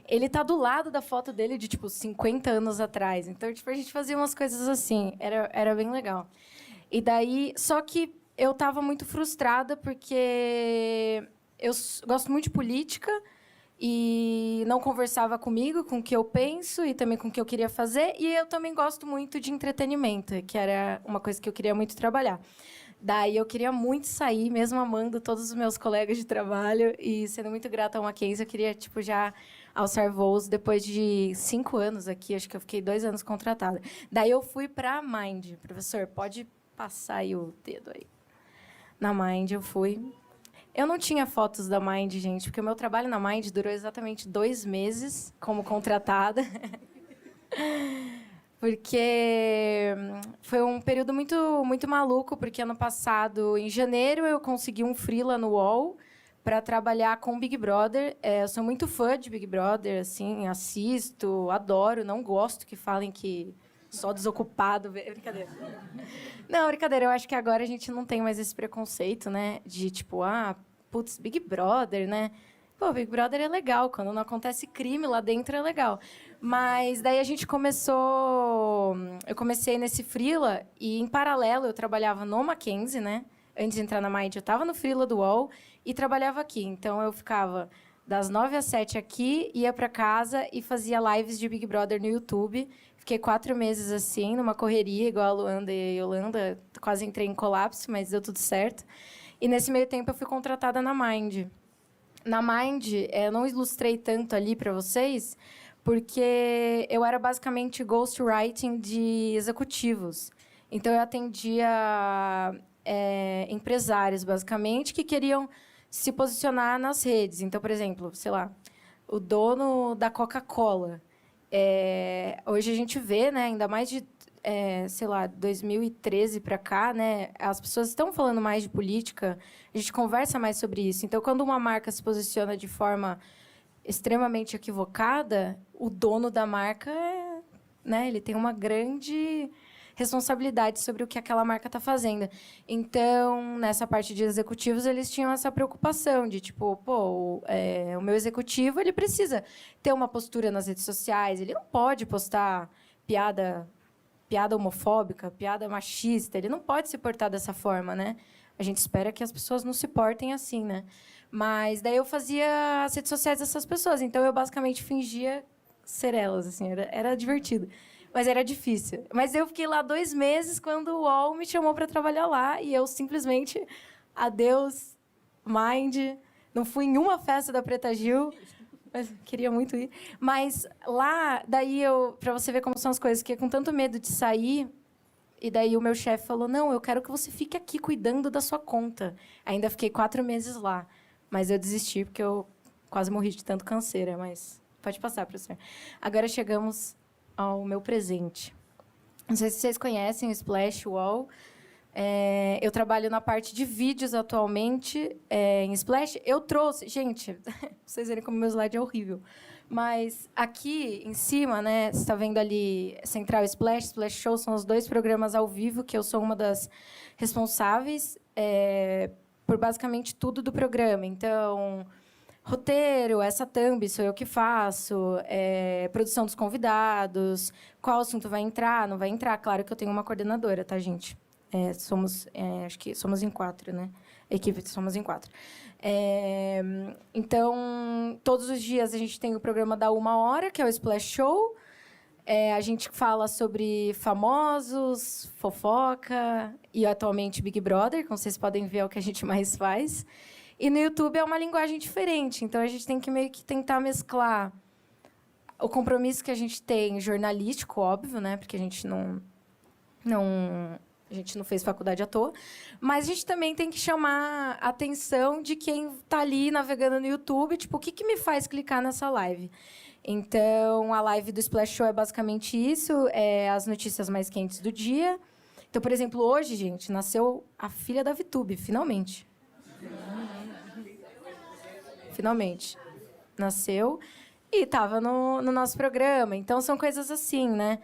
Speaker 4: Ele tá do lado da foto dele de, 50 anos atrás. Então, a gente fazia umas coisas assim. Era bem legal. E daí... Só que eu estava muito frustrada, porque eu gosto muito de política e não conversava comigo, com o que eu penso e também com o que eu queria fazer. E eu também gosto muito de entretenimento, que era uma coisa que eu queria muito trabalhar. Daí eu queria muito sair, mesmo amando todos os meus colegas de trabalho e sendo muito grata ao Mackenzie, eu queria já alçar voos depois de 5 anos aqui, acho que eu fiquei 2 anos contratada. Daí eu fui para a Mind. Professor, pode passar aí o dedo aí. Na Mind eu fui. Eu não tinha fotos da Mind, gente, porque o meu trabalho na Mind durou exatamente 2 meses como contratada. Porque foi um período muito, muito maluco, porque ano passado, em janeiro, eu consegui um freela no UOL para trabalhar com Big Brother. Eu sou muito fã de Big Brother, assim, assisto, adoro, não gosto que falem que só desocupado... Brincadeira. Não, brincadeira, eu acho que agora a gente não tem mais esse preconceito, né? De tipo, putz, Big Brother, né? Pô, Big Brother é legal, quando não acontece crime lá dentro é legal. Mas daí a gente começou... Eu comecei nesse freela e, em paralelo, eu trabalhava no Mackenzie, né? Antes de entrar na Mind, eu estava no freela do UOL e trabalhava aqui. Então, eu ficava das 9 às 7 aqui, ia para casa e fazia lives de Big Brother no YouTube. Fiquei 4 meses assim, numa correria, igual a Luanda e a Yolanda. Quase entrei em colapso, mas deu tudo certo. E, nesse meio tempo, eu fui contratada na Mind. Na Mind, eu não ilustrei tanto ali para vocês, porque eu era basicamente ghostwriting de executivos. Então, eu atendia empresários, basicamente, que queriam se posicionar nas redes. Então, por exemplo, sei lá, o dono da Coca-Cola. Hoje a gente vê, né, ainda mais de, sei lá, 2013 para cá, né, as pessoas estão falando mais de política, a gente conversa mais sobre isso. Então, quando uma marca se posiciona de forma extremamente equivocada, o dono da marca, né, ele tem uma grande responsabilidade sobre o que aquela marca está fazendo. Então, nessa parte de executivos, eles tinham essa preocupação de, tipo, pô, o meu executivo, ele precisa ter uma postura nas redes sociais, ele não pode postar piada homofóbica, piada machista, ele não pode se portar dessa forma, né? A gente espera que as pessoas não se portem assim, né? Mas daí eu fazia as redes sociais dessas pessoas, então eu basicamente fingia ser elas, assim, era divertido. Mas era difícil. Mas eu fiquei lá 2 meses quando o UOL me chamou para trabalhar lá e eu simplesmente, adeus, Mind, não fui em uma festa da Preta Gil, mas queria muito ir. Mas lá, daí para você ver como são as coisas, que é com tanto medo de sair, e daí o meu chefe falou, não, eu quero que você fique aqui cuidando da sua conta. Ainda fiquei 4 meses lá, mas eu desisti porque eu quase morri de tanto canseira, mas pode passar, professor. Agora chegamos ao meu presente. Não sei se vocês conhecem o Splash Wall. Eu trabalho na parte de vídeos atualmente em Splash. Eu trouxe... Gente, pra vocês verem como meu slide é horrível. Mas aqui em cima, né, você está vendo ali Central Splash, Splash Show, são os 2 programas ao vivo, que eu sou uma das responsáveis por basicamente tudo do programa. Então, roteiro, essa thumb sou eu que faço, produção dos convidados, qual assunto vai entrar, não vai entrar. Claro que eu tenho uma coordenadora, tá, gente? Acho que somos em 4, né? Equipe, somos em 4. Então, todos os dias a gente tem o programa da 1 hora, que é o Splash Show. A gente fala sobre famosos, fofoca e, atualmente, Big Brother, como vocês podem ver, é o que a gente mais faz. E no YouTube é uma linguagem diferente, então a gente tem que meio que tentar mesclar o compromisso que a gente tem jornalístico, óbvio, né? Porque a gente não fez faculdade à toa, mas a gente também tem que chamar a atenção de quem está ali navegando no YouTube, tipo, o que me faz clicar nessa live? Então, a live do Splash Show é basicamente isso, as notícias mais quentes do dia. Então, por exemplo, hoje, gente, nasceu a filha da VTube, finalmente. Finalmente. Nasceu e estava no nosso programa. Então, são coisas assim, né?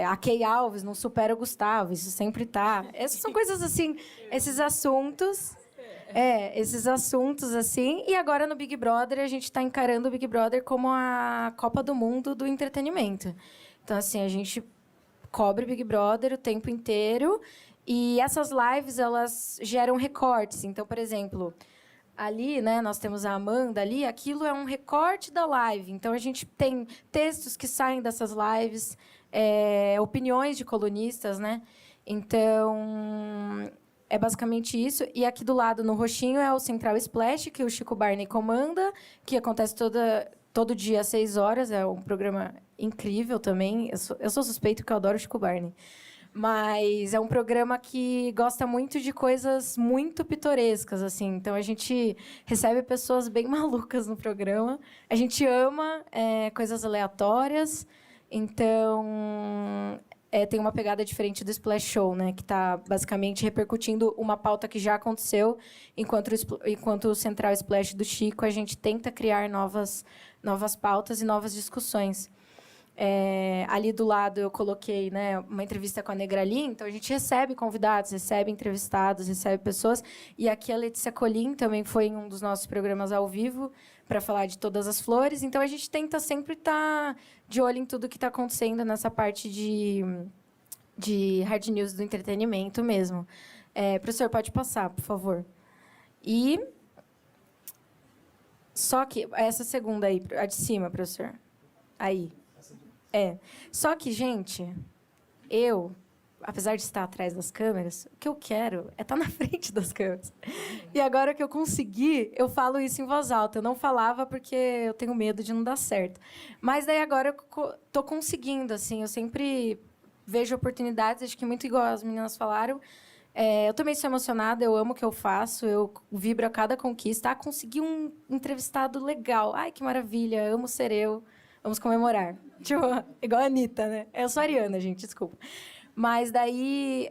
Speaker 4: A Kay Alves não supera o Gustavo, isso sempre tá. Essas são coisas assim, esses assuntos assim. E agora no Big Brother, a gente está encarando o Big Brother como a Copa do Mundo do entretenimento. Então, assim, a gente cobre o Big Brother o tempo inteiro e essas lives, elas geram recortes. Então, por exemplo, ali, né, nós temos a Amanda ali, aquilo é um recorte da live. Então, a gente tem textos que saem dessas lives, opiniões de colunistas, né? Então, é basicamente isso. E aqui do lado, no roxinho, é o Central Splash, que o Chico Barney comanda, que acontece todo dia às 6 horas. É um programa incrível também. Eu sou suspeito porque eu adoro o Chico Barney. Mas é um programa que gosta muito de coisas muito pitorescas, assim. Então, a gente recebe pessoas bem malucas no programa. A gente ama coisas aleatórias. Então, tem uma pegada diferente do Splash Show, né? Que está, basicamente, repercutindo uma pauta que já aconteceu. Enquanto o Central Splash do Chico, a gente tenta criar novas pautas e novas discussões. Ali do lado eu coloquei, né, uma entrevista com a Negrali, então a gente recebe convidados, recebe entrevistados, recebe pessoas. E aqui a Letícia Colim também foi em um dos nossos programas ao vivo para falar de Todas as Flores. Então a gente tenta sempre estar de olho em tudo que está acontecendo nessa parte de hard news do entretenimento mesmo. Professor, pode passar, por favor. E só que essa segunda aí, a de cima, professor. Aí. Só que, gente, apesar de estar atrás das câmeras, o que eu quero é estar na frente das câmeras. E agora que eu consegui, eu falo isso em voz alta. Eu não falava porque eu tenho medo de não dar certo. Mas daí agora eu estou conseguindo, assim. Eu sempre vejo oportunidades, acho que muito igual as meninas falaram. Eu também sou emocionada, eu amo o que eu faço, eu vibro a cada conquista. Consegui um entrevistado legal. Ai, que maravilha, amo ser eu. Vamos comemorar. Tipo, igual a Anitta, né? Eu sou a Ariana, gente, desculpa. Mas daí,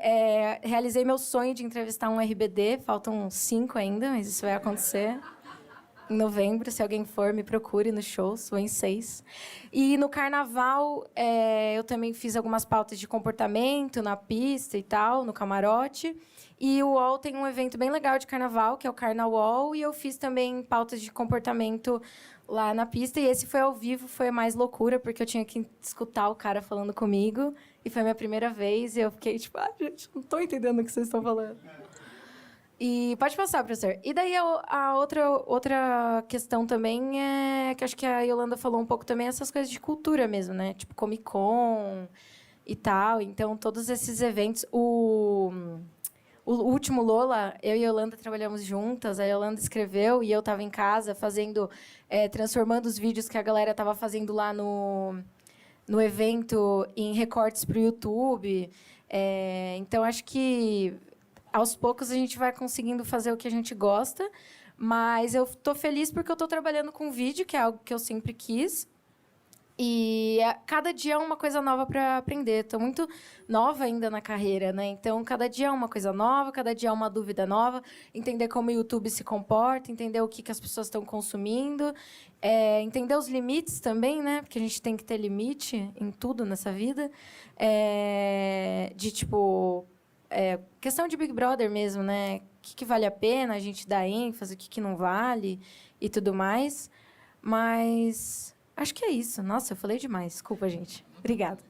Speaker 4: realizei meu sonho de entrevistar um RBD. Faltam 5 ainda, mas isso vai acontecer. em novembro. Se alguém for, me procure nos shows, vou em 6. E no carnaval, eu também fiz algumas pautas de comportamento na pista e tal, no camarote. E o UOL tem um evento bem legal de carnaval, que é o Carnawall, e eu fiz também pautas de comportamento lá na pista. E esse foi ao vivo, foi mais loucura, porque eu tinha que escutar o cara falando comigo. E foi a minha primeira vez, e eu fiquei tipo, gente, não estou entendendo o que vocês estão falando. E pode passar, professor. E daí a outra questão também é que acho que a Yolanda falou um pouco também, essas coisas de cultura mesmo, né? Tipo Comic Con e tal. Então, todos esses eventos. O último Lola, eu e a Yolanda trabalhamos juntas. A Yolanda escreveu e eu estava em casa fazendo, transformando os vídeos que a galera estava fazendo lá no evento em recortes para o YouTube. Então, acho que aos poucos a gente vai conseguindo fazer o que a gente gosta, mas eu estou feliz porque eu estou trabalhando com vídeo, que é algo que eu sempre quis. E cada dia é uma coisa nova para aprender. Estou muito nova ainda na carreira, né? Então, cada dia é uma coisa nova, cada dia é uma dúvida nova. Entender como o YouTube se comporta, entender o que as pessoas estão consumindo, entender os limites também, né? Porque a gente tem que ter limite em tudo nessa vida. Questão de Big Brother mesmo, né? O que vale a pena a gente dar ênfase, o que não vale e tudo mais. Mas acho que é isso. Nossa, eu falei demais. Desculpa, gente. Obrigada.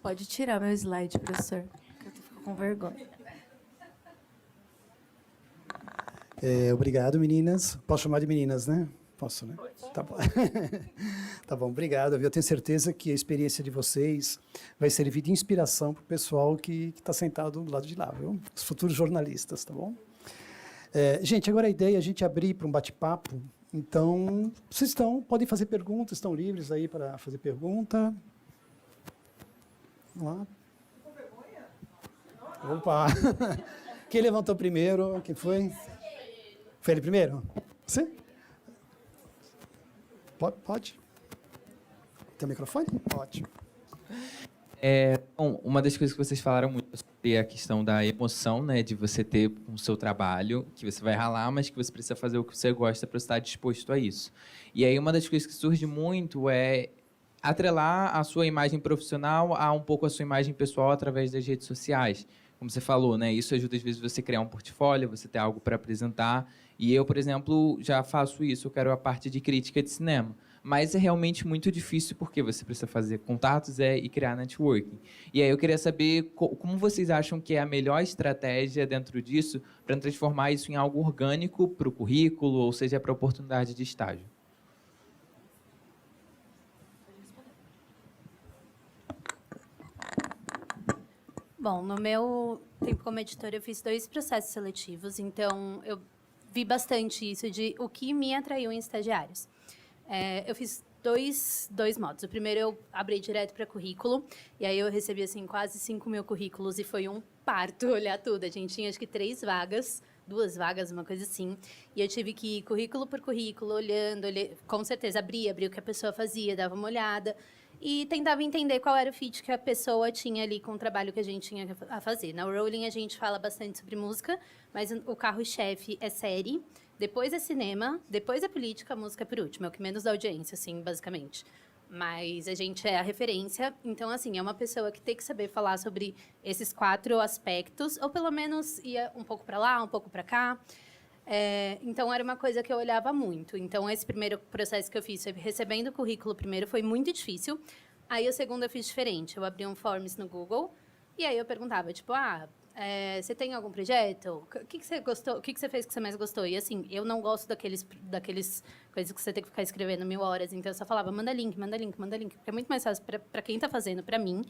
Speaker 4: Pode tirar meu slide, professor, que eu fico com vergonha.
Speaker 1: Obrigado, meninas. Posso chamar de meninas, né? Posso, né? Tá bom. Tá bom, obrigado. Eu tenho certeza que a experiência de vocês vai servir de inspiração para o pessoal que está sentado do lado de lá, viu? Os futuros jornalistas, tá bom? Gente, agora a ideia é a gente abrir para um bate-papo. Então, vocês podem fazer perguntas, estão livres aí para fazer pergunta. Vamos lá. Opa! Quem levantou primeiro? Quem foi? Foi ele primeiro? Você? Pode? Tem o microfone? Ótimo.
Speaker 5: Bom, uma das coisas que vocês falaram muito sobre a questão da emoção, né, de você ter o seu trabalho, que você vai ralar, mas que você precisa fazer o que você gosta para estar disposto a isso. E aí uma das coisas que surge muito é atrelar a sua imagem profissional a um pouco a sua imagem pessoal através das redes sociais. Como você falou, né, isso ajuda às vezes você a criar um portfólio, você ter algo para apresentar. E eu, por exemplo, já faço isso, eu quero a parte de crítica de cinema. Mas é realmente muito difícil porque você precisa fazer contatos e criar networking. E aí eu queria saber como vocês acham que é a melhor estratégia dentro disso para transformar isso em algo orgânico para o currículo, ou seja, para a oportunidade de estágio.
Speaker 3: Bom, no meu tempo como editora, eu fiz 2 processos seletivos, então eu vi bastante isso de o que me atraiu em estagiários. Eu fiz dois modos. O primeiro, eu abri direto para currículo, e aí eu recebi assim, quase 5.000 currículos, e foi um parto olhar tudo. A gente tinha, acho que, 3 vagas, 2 vagas, uma coisa assim, e eu tive que ir currículo por currículo, olhando, com certeza, abria o que a pessoa fazia, dava uma olhada, e tentava entender qual era o fit que a pessoa tinha ali com o trabalho que a gente tinha a fazer. Na Rolling, a gente fala bastante sobre música, mas o carro-chefe é série, depois é cinema, depois é política, a música por último. É o que menos dá audiência, assim, basicamente. Mas a gente é a referência. Então, assim, é uma pessoa que tem que saber falar sobre esses 4 aspectos, ou pelo menos ia um pouco para lá, um pouco para cá. Então, era uma coisa que eu olhava muito. Então, esse primeiro processo que eu fiz, recebendo o currículo primeiro, foi muito difícil. Aí, o segundo eu fiz diferente. Eu abri um Forms no Google, e aí eu perguntava, tipo, você tem algum projeto? O que você gostou? O que você fez que você mais gostou? E, assim, eu não gosto daqueles coisas que você tem que ficar escrevendo 1000 horas. Então, eu só falava, manda link, manda link, manda link. Porque é muito mais fácil para quem está fazendo, para mim,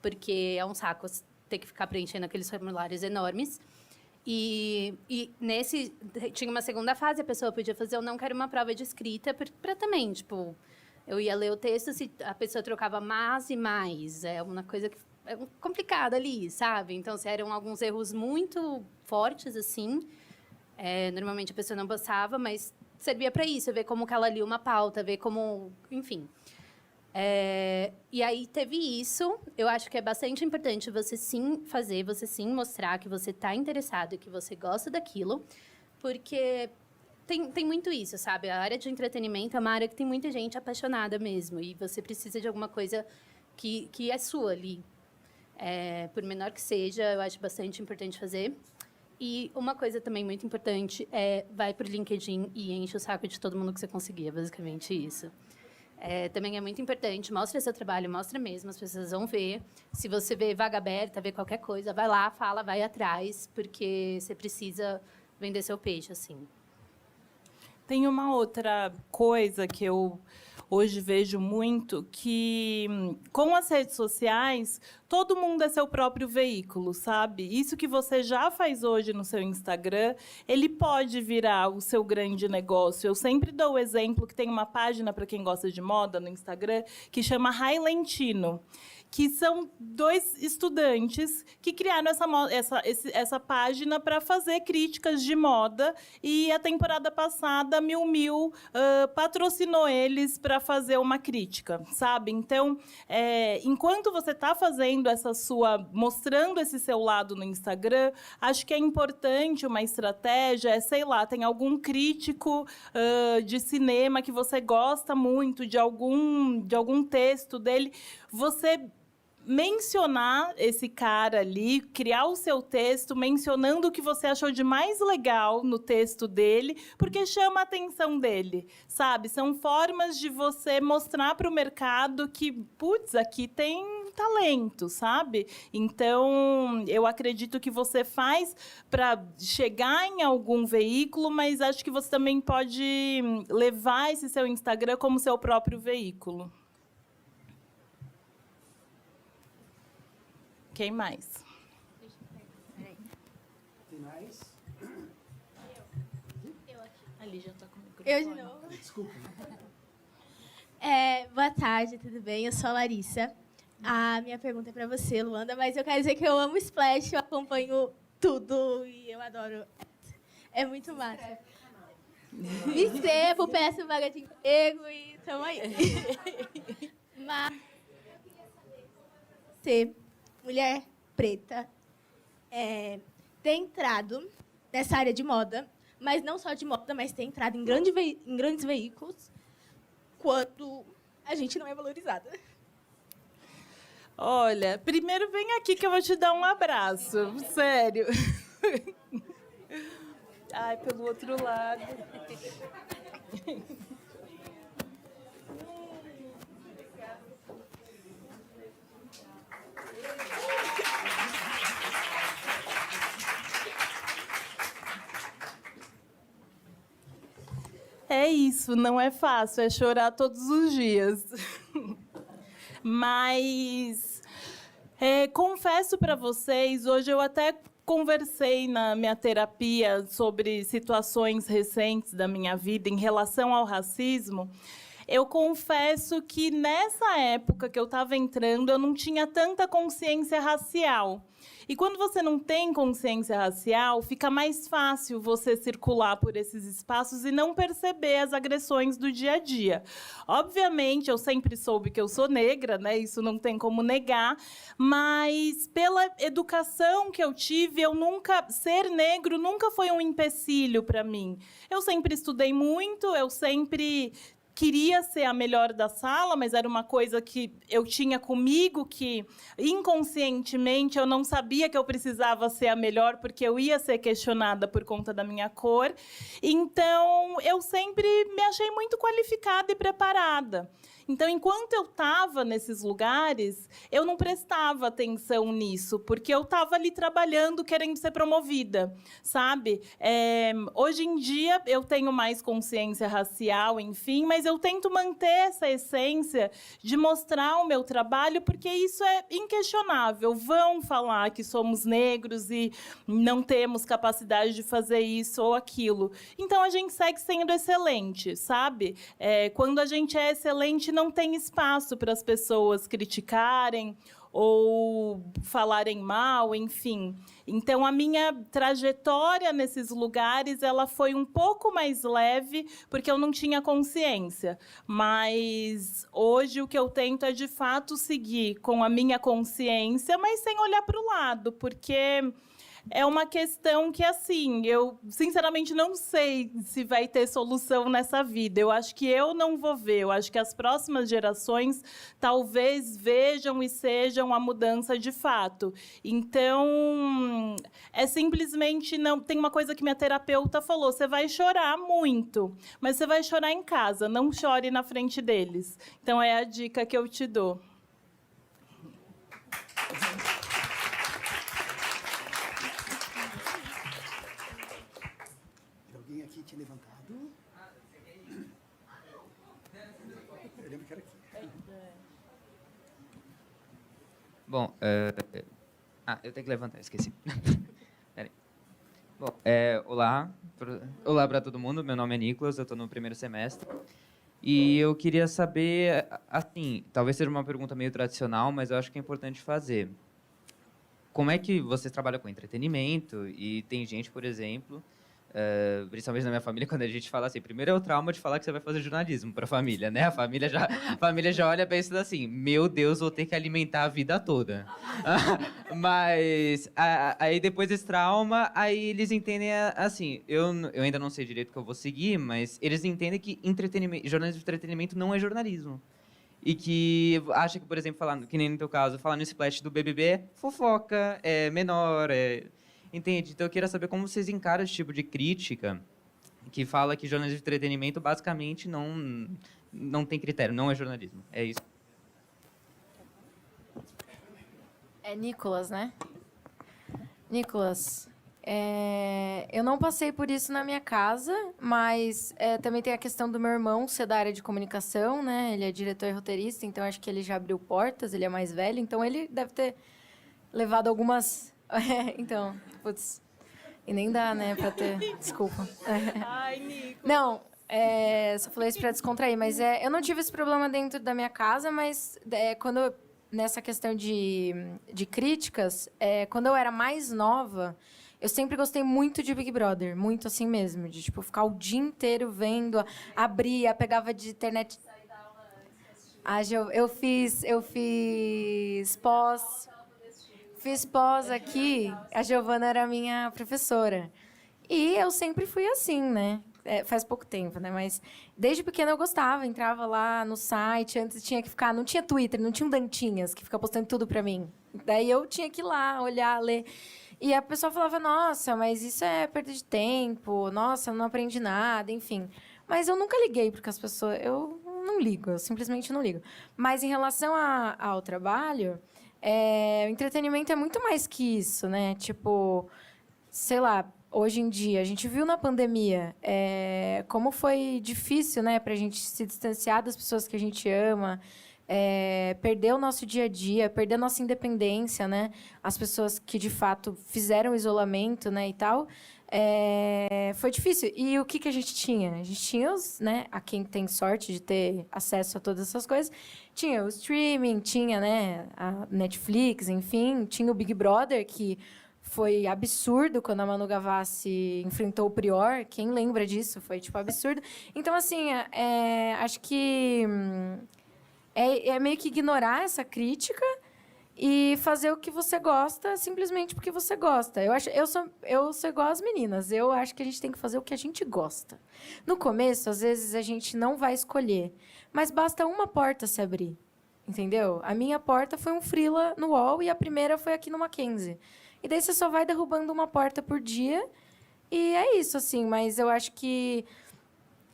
Speaker 3: porque é um saco ter que ficar preenchendo aqueles formulários enormes. E nesse, tinha uma segunda fase, a pessoa podia fazer, eu não quero uma prova de escrita, para também, tipo, eu ia ler o texto, se a pessoa trocava mas e mais. É uma coisa que é complicada ali, sabe? Então, se eram alguns erros muito fortes, assim, normalmente a pessoa não passava, mas servia para isso, ver como que ela lia uma pauta, ver como, enfim. E aí teve isso. Eu acho que é bastante importante você sim fazer, você sim mostrar que você está interessado e que você gosta daquilo, porque tem muito isso, sabe? A área de entretenimento é uma área que tem muita gente apaixonada mesmo, e você precisa de alguma coisa que é sua ali. Por menor que seja, eu acho bastante importante fazer. E uma coisa também muito importante vai para o LinkedIn e enche o saco de todo mundo que você conseguir, é basicamente isso. Também é muito importante, mostra seu trabalho, mostra mesmo, as pessoas vão ver. Se você vê vaga aberta, vê qualquer coisa, vai lá, fala, vai atrás, porque você precisa vender seu peixe, assim.
Speaker 2: Tem uma outra coisa que eu hoje vejo muito, que com as redes sociais, todo mundo é seu próprio veículo, sabe? Isso que você já faz hoje no seu Instagram, ele pode virar o seu grande negócio. Eu sempre dou o exemplo que tem uma página, para quem gosta de moda, no Instagram, que chama Railentino, que são 2 estudantes que criaram essa página para fazer críticas de moda, e a temporada passada, Miu Miu patrocinou eles para fazer uma crítica, sabe? Então, enquanto você está fazendo mostrando esse seu lado no Instagram, acho que é importante uma estratégia, sei lá, tem algum crítico de cinema que você gosta muito, de algum texto dele, você mencionar esse cara ali, criar o seu texto mencionando o que você achou de mais legal no texto dele, porque chama a atenção dele, sabe? São formas de você mostrar para o mercado que, putz, aqui tem talento, sabe? Então, eu acredito que você faz para chegar em algum veículo, mas acho que você também pode levar esse seu Instagram como seu próprio veículo. Quem mais?
Speaker 1: Tem mais?
Speaker 2: Ali já está com o microfone.
Speaker 6: Eu de novo.
Speaker 1: Desculpa.
Speaker 6: Boa tarde, tudo bem? Eu sou a Larissa. A minha pergunta é para você, Luanda, mas eu quero dizer que eu amo Splash, eu acompanho tudo e eu adoro. É muito massa. Me inscrevo, peço vaga de emprego e estamos aí. Mas você, mulher preta, tem entrado nessa área de moda, mas não só de moda, mas tem entrado em grandes veículos quando a gente não é valorizada.
Speaker 2: Olha, primeiro vem aqui que eu vou te dar um abraço, sério. Ai, pelo outro lado. É isso, não é fácil, é chorar todos os dias. Mas confesso para vocês, hoje eu até conversei na minha terapia sobre situações recentes da minha vida em relação ao racismo. Eu confesso que nessa época que eu estava entrando, eu não tinha tanta consciência racial. E quando você não tem consciência racial, fica mais fácil você circular por esses espaços e não perceber as agressões do dia a dia. Obviamente, eu sempre soube que eu sou negra, né? Isso não tem como negar, mas pela educação que eu tive, ser negro nunca foi um empecilho para mim. Eu sempre estudei muito, eu sempre queria ser a melhor da sala, mas era uma coisa que eu tinha comigo, que inconscientemente eu não sabia que eu precisava ser a melhor, porque eu ia ser questionada por conta da minha cor. Então, eu sempre me achei muito qualificada e preparada. Então, enquanto eu estava nesses lugares, eu não prestava atenção nisso, porque eu estava ali trabalhando, querendo ser promovida, sabe? Hoje em dia, eu tenho mais consciência racial, enfim, mas eu tento manter essa essência de mostrar o meu trabalho, porque isso é inquestionável. Vão falar que somos negros e não temos capacidade de fazer isso ou aquilo. Então, a gente segue sendo excelente, sabe? Quando a gente é excelente, não tem espaço para as pessoas criticarem ou falarem mal, enfim. Então, a minha trajetória nesses lugares ela foi um pouco mais leve, porque eu não tinha consciência. Mas hoje o que eu tento é, de fato, seguir com a minha consciência, mas sem olhar para o lado, porque é uma questão que, assim, eu sinceramente não sei se vai ter solução nessa vida. Eu acho que eu não vou ver. Eu acho que as próximas gerações talvez vejam e sejam a mudança de fato. Então, é simplesmente não. Tem uma coisa que minha terapeuta falou: você vai chorar muito, mas você vai chorar em casa, não chore na frente deles. Então, é a dica que eu te dou.
Speaker 1: Alguém aqui tinha levantado? Eu lembro que era aqui.
Speaker 7: Bom, eu tenho que levantar, esqueci. Peraí. Bom, olá para todo mundo. Meu nome é Nicolas, eu estou no primeiro semestre. E eu queria saber, assim, talvez seja uma pergunta meio tradicional, mas eu acho que é importante fazer. Como é que você trabalha com entretenimento? E tem gente, por exemplo, principalmente na minha família, quando a gente fala assim, primeiro é o trauma de falar que você vai fazer jornalismo para a família, né? A família já olha para isso assim, meu Deus, vou ter que alimentar a vida toda. Mas aí depois desse trauma, aí eles entendem assim, eu ainda não sei direito o que eu vou seguir, mas eles entendem que jornalismo de entretenimento não é jornalismo. E que acha que, por exemplo, que nem no teu caso, falar no splash do BBB é fofoca, é menor, entende? Então eu queria saber como vocês encaram esse tipo de crítica que fala que jornalismo de entretenimento basicamente não tem critério, não é jornalismo. É isso.
Speaker 4: É Nicolas, né? Nicolas, eu não passei por isso na minha casa, mas também tem a questão do meu irmão ser da área de comunicação, né? Ele é diretor e roteirista, então acho que ele já abriu portas, ele é mais velho, então ele deve ter levado algumas... então, putz, e nem dá, né, pra ter... Desculpa.
Speaker 2: Ai, Nico.
Speaker 4: Não, só falei isso pra descontrair, mas eu não tive esse problema dentro da minha casa, mas nessa questão de críticas, quando eu era mais nova, eu sempre gostei muito de Big Brother, muito assim mesmo, de tipo ficar o dia inteiro vendo, abria, pegava de internet. Eu fiz pós. Fiz pós aqui, a Giovana era minha professora. E eu sempre fui assim, né? Faz pouco tempo, né? Mas desde pequena eu gostava, entrava lá no site, antes tinha que ficar... Não tinha Twitter, não tinha um Dantinhas que fica postando tudo pra mim. Daí eu tinha que ir lá, olhar, ler. E a pessoa falava, nossa, mas isso é perda de tempo, nossa, eu não aprendi nada, enfim. Mas eu nunca liguei, porque as pessoas... Eu não ligo, eu simplesmente não ligo. Mas em relação ao trabalho... o entretenimento é muito mais que isso, né? Tipo, sei lá, hoje em dia, a gente viu na pandemia como foi difícil, né, para a gente se distanciar das pessoas que a gente ama, perder o nosso dia a dia, perder a nossa independência, né? As pessoas que, de fato, fizeram isolamento, né, e tal. Foi difícil. E o que a gente tinha? A gente tinha a quem tem sorte de ter acesso a todas essas coisas, tinha o streaming, tinha, né, a Netflix, enfim, tinha o Big Brother, que foi absurdo quando a Manu Gavassi enfrentou o Prior. Quem lembra disso? Foi, tipo, absurdo. Então, assim, acho que é meio que ignorar essa crítica e fazer o que você gosta simplesmente porque você gosta. Eu sou igual às meninas. Eu acho que a gente tem que fazer o que a gente gosta. No começo, às vezes, a gente não vai escolher. Mas basta uma porta se abrir. Entendeu? A minha porta foi um freela no UOL e a primeira foi aqui no Mackenzie. E daí você só vai derrubando uma porta por dia. E é isso, assim. Mas eu acho que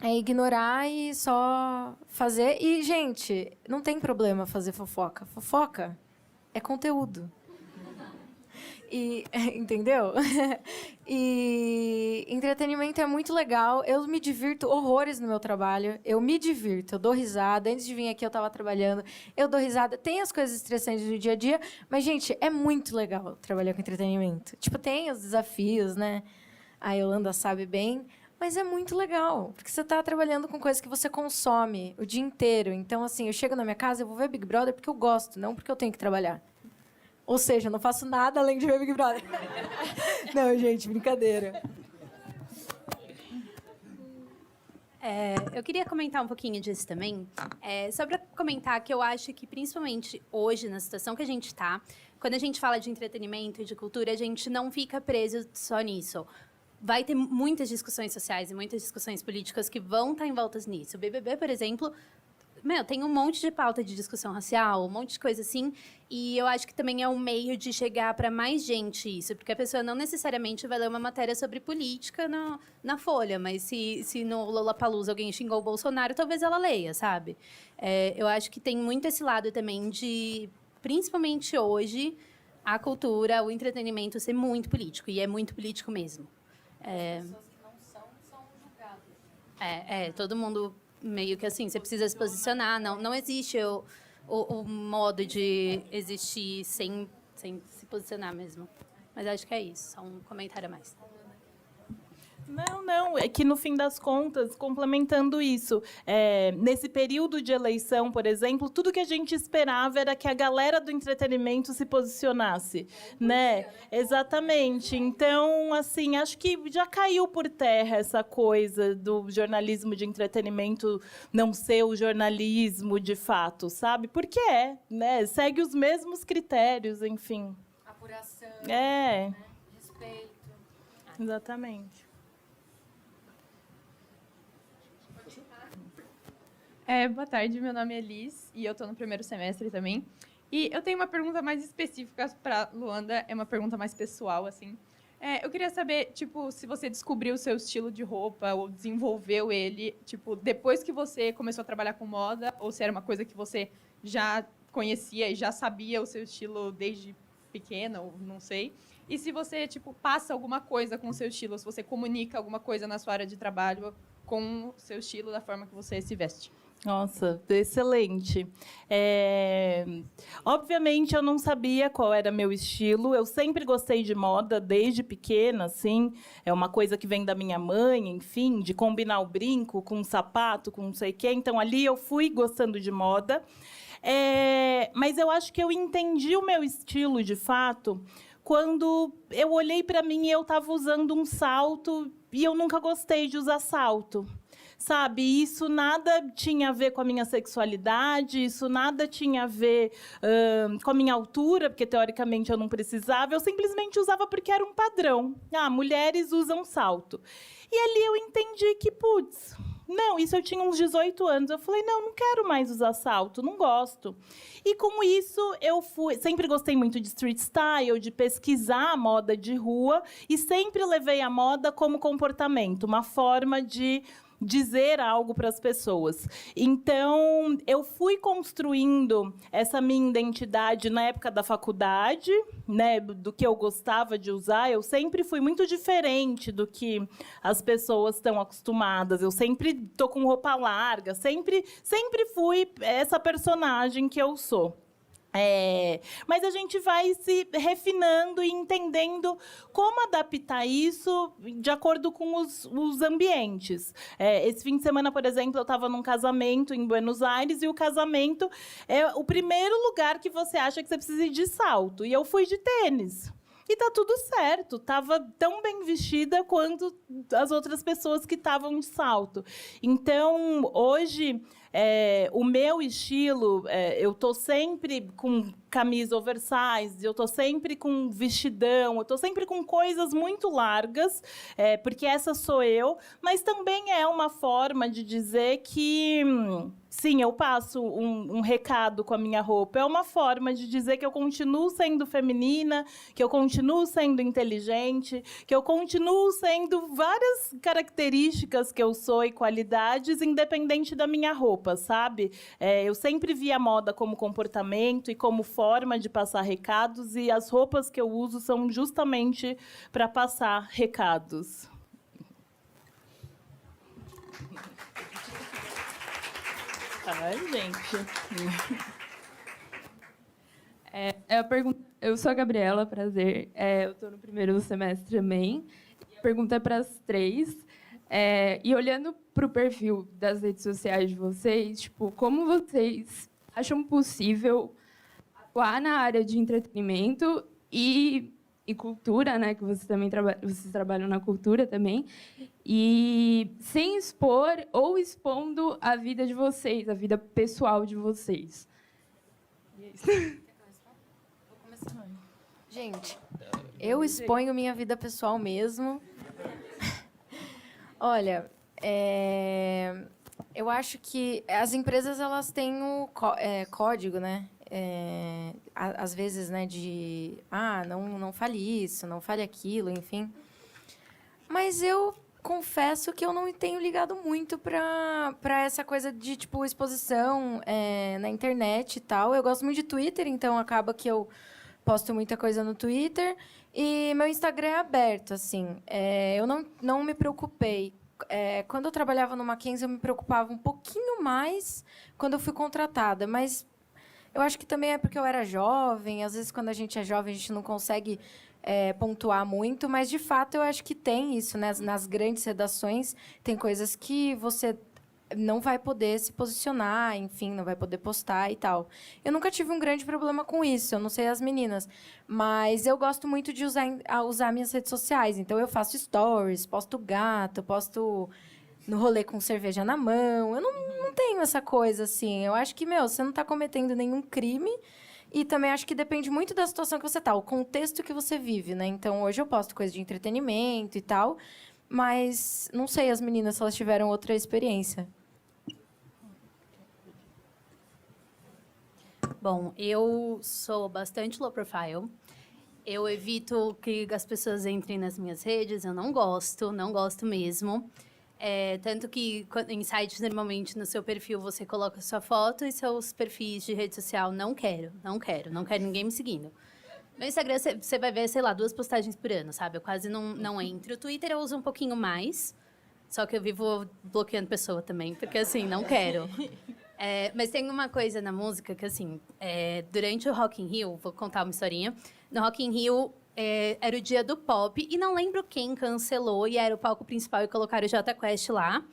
Speaker 4: é ignorar e só fazer. E, gente, não tem problema fazer fofoca. Fofoca é conteúdo. Entendeu? E entretenimento é muito legal. Eu me divirto horrores no meu trabalho. Eu me divirto, eu dou risada. Antes de vir aqui, eu estava trabalhando. Eu dou risada. Tem as coisas estressantes do dia a dia, mas, gente, é muito legal trabalhar com entretenimento. Tipo, tem os desafios, né? A Yolanda sabe bem. Mas é muito legal, porque você está trabalhando com coisas que você consome o dia inteiro. Então, assim, eu chego na minha casa, eu vou ver Big Brother porque eu gosto, não porque eu tenho que trabalhar. Ou seja, não faço nada além de ver Big Brother. Não, gente, brincadeira.
Speaker 3: Eu queria comentar um pouquinho disso também. Só para comentar que eu acho que, principalmente hoje, na situação que a gente está, quando a gente fala de entretenimento e de cultura, a gente não fica preso só nisso. Vai ter muitas discussões sociais e muitas discussões políticas que vão estar envoltas nisso. O BBB, por exemplo, tem um monte de pauta de discussão racial, um monte de coisa assim, e eu acho que também é um meio de chegar para mais gente isso, porque a pessoa não necessariamente vai ler uma matéria sobre política na Folha, mas se no Lollapalooza alguém xingou o Bolsonaro, talvez ela leia, sabe? Eu acho que tem muito esse lado também de, principalmente hoje, a cultura, o entretenimento ser muito político, e é muito político mesmo. Pessoas que não são julgadas. Todo mundo meio que assim, você precisa se posicionar, não existe o modo de existir sem se posicionar mesmo. Mas acho que é isso, só um comentário a mais.
Speaker 2: Não, é que no fim das contas, complementando isso, nesse período de eleição, por exemplo, tudo que a gente esperava era que a galera do entretenimento se posicionasse, né? Exatamente. Então, assim, acho que já caiu por terra essa coisa do jornalismo de entretenimento não ser o jornalismo de fato, sabe? Porque né? Segue os mesmos critérios, enfim.
Speaker 4: Apuração,
Speaker 2: Respeito. Exatamente.
Speaker 8: Boa tarde, meu nome é Liz e eu estou no primeiro semestre também. E eu tenho uma pergunta mais específica para Luanda, é uma pergunta mais pessoal, assim. Eu queria saber, tipo, se você descobriu o seu estilo de roupa ou desenvolveu ele, tipo, depois que você começou a trabalhar com moda, ou se era uma coisa que você já conhecia e já sabia o seu estilo desde pequena, ou não sei. E se você, tipo, passa alguma coisa com o seu estilo, se você comunica alguma coisa na sua área de trabalho com o seu estilo, da forma que você se veste.
Speaker 2: Nossa, excelente. Obviamente, eu não sabia qual era meu estilo. Eu sempre gostei de moda, desde pequena, assim. É uma coisa que vem da minha mãe, enfim, de combinar o brinco com o sapato, com não sei o quê. Então, ali eu fui gostando de moda. Mas eu acho que eu entendi o meu estilo, de fato, quando eu olhei para mim e eu estava usando um salto e eu nunca gostei de usar salto. Sabe, isso nada tinha a ver com a minha sexualidade, isso nada tinha a ver com a minha altura, porque, teoricamente, eu não precisava. Eu simplesmente usava porque era um padrão. Mulheres usam salto. E ali eu entendi que, não, isso eu tinha uns 18 anos. Eu falei, não quero mais usar salto, não gosto. E, com isso, eu sempre gostei muito de street style, de pesquisar a moda de rua, e sempre levei a moda como comportamento, uma forma de dizer algo para as pessoas. Então, eu fui construindo essa minha identidade na época da faculdade, né, do que eu gostava de usar. Eu sempre fui muito diferente do que as pessoas estão acostumadas. Eu sempre tô com roupa larga, sempre fui essa personagem que eu sou. Mas a gente vai se refinando e entendendo como adaptar isso de acordo com os ambientes. Esse fim de semana, por exemplo, eu estava num casamento em Buenos Aires, e o casamento é o primeiro lugar que você acha que você precisa ir de salto. E eu fui de tênis. E tá tudo certo. Estava tão bem vestida quanto as outras pessoas que estavam de salto. Então, hoje, o meu estilo, eu estou sempre com camisa oversize, eu estou sempre com vestidão, eu estou sempre com coisas muito largas, porque essa sou eu, mas também é uma forma de dizer que, sim, eu passo um recado com a minha roupa. É uma forma de dizer que eu continuo sendo feminina, que eu continuo sendo inteligente, que eu continuo sendo várias características que eu sou e qualidades, independente da minha roupa, sabe? Eu sempre vi a moda como comportamento e como forma de passar recados, e as roupas que eu uso são justamente para passar recados. Ai, gente.
Speaker 8: Eu sou a Gabriela, prazer. Eu estou no primeiro semestre também. A pergunta é para as três. E olhando para o perfil das redes sociais de vocês, tipo, como vocês acham possível atuar na área de entretenimento e cultura, né? Que você também vocês trabalham na cultura também. E sem expor ou expondo a vida de vocês, a vida pessoal de vocês. E é isso.
Speaker 4: Gente, eu exponho minha vida pessoal mesmo. Olha, eu acho que as empresas elas têm o código, né? Às vezes, né, de não fale isso, não fale aquilo, enfim. Mas eu confesso que eu não tenho ligado muito para essa coisa de tipo exposição na internet e tal. Eu gosto muito de Twitter, então acaba que eu posto muita coisa no Twitter e meu Instagram é aberto, assim. Eu não me preocupei. Quando eu trabalhava no Mackenzie, eu me preocupava um pouquinho mais quando eu fui contratada, mas eu acho que também é porque eu era jovem. Às vezes, quando a gente é jovem, a gente não consegue pontuar muito, mas, de fato, eu acho que tem isso, né? Nas grandes redações, tem coisas que você não vai poder se posicionar, enfim, não vai poder postar e tal. Eu nunca tive um grande problema com isso, eu não sei as meninas, mas eu gosto muito de usar minhas redes sociais. Então, eu faço stories, posto gato, posto no rolê com cerveja na mão. Eu não tenho essa coisa, assim. Eu acho que, você não está cometendo nenhum crime. E também acho que depende muito da situação que você está, o contexto que você vive, né? Então, hoje eu posto coisa de entretenimento e tal, mas não sei as meninas se elas tiveram outra experiência.
Speaker 3: Bom, eu sou bastante low profile. Eu evito que as pessoas entrem nas minhas redes. Eu não gosto mesmo. Tanto que em sites, normalmente, no seu perfil, você coloca sua foto e seus perfis de rede social. Não quero ninguém me seguindo. No Instagram, você vai ver, sei lá, 2 postagens por ano, sabe? Eu quase não entro. O Twitter eu uso um pouquinho mais, só que eu vivo bloqueando pessoa também, porque, assim, não quero. Mas tem uma coisa na música que, assim, durante o Rock in Rio, vou contar uma historinha. No Rock in Rio, era o dia do pop, e não lembro quem cancelou, e era o palco principal, e colocaram o Jota Quest lá,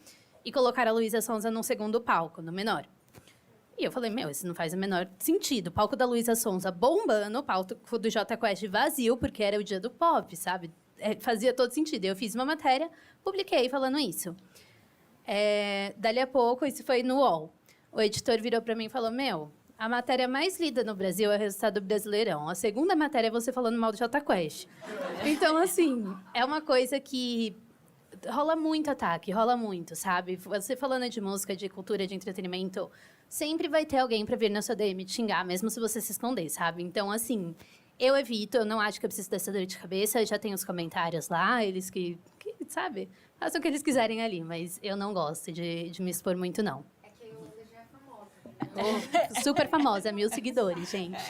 Speaker 3: e colocaram a Luísa Sonza num segundo palco, no menor. E eu falei, isso não faz o menor sentido. O palco da Luísa Sonza bombando, o palco do Jota Quest vazio, porque era o dia do pop, sabe? Fazia todo sentido. Eu fiz uma matéria, publiquei falando isso. Dali a pouco, isso foi no UOL. O editor virou para mim e falou, a matéria mais lida no Brasil é o resultado do Brasileirão. A segunda matéria é você falando mal do Jota Quest. Então, assim, é uma coisa que rola muito ataque, rola muito, sabe? Você falando de música, de cultura, de entretenimento, sempre vai ter alguém para vir na sua DM te xingar, mesmo se você se esconder, sabe? Então, assim, eu evito, eu não acho que eu preciso dessa dor de cabeça, eu já tenho os comentários lá, eles que sabe, façam o que eles quiserem ali, mas eu não gosto de me expor muito, não. Super famosa, 1000 seguidores, gente.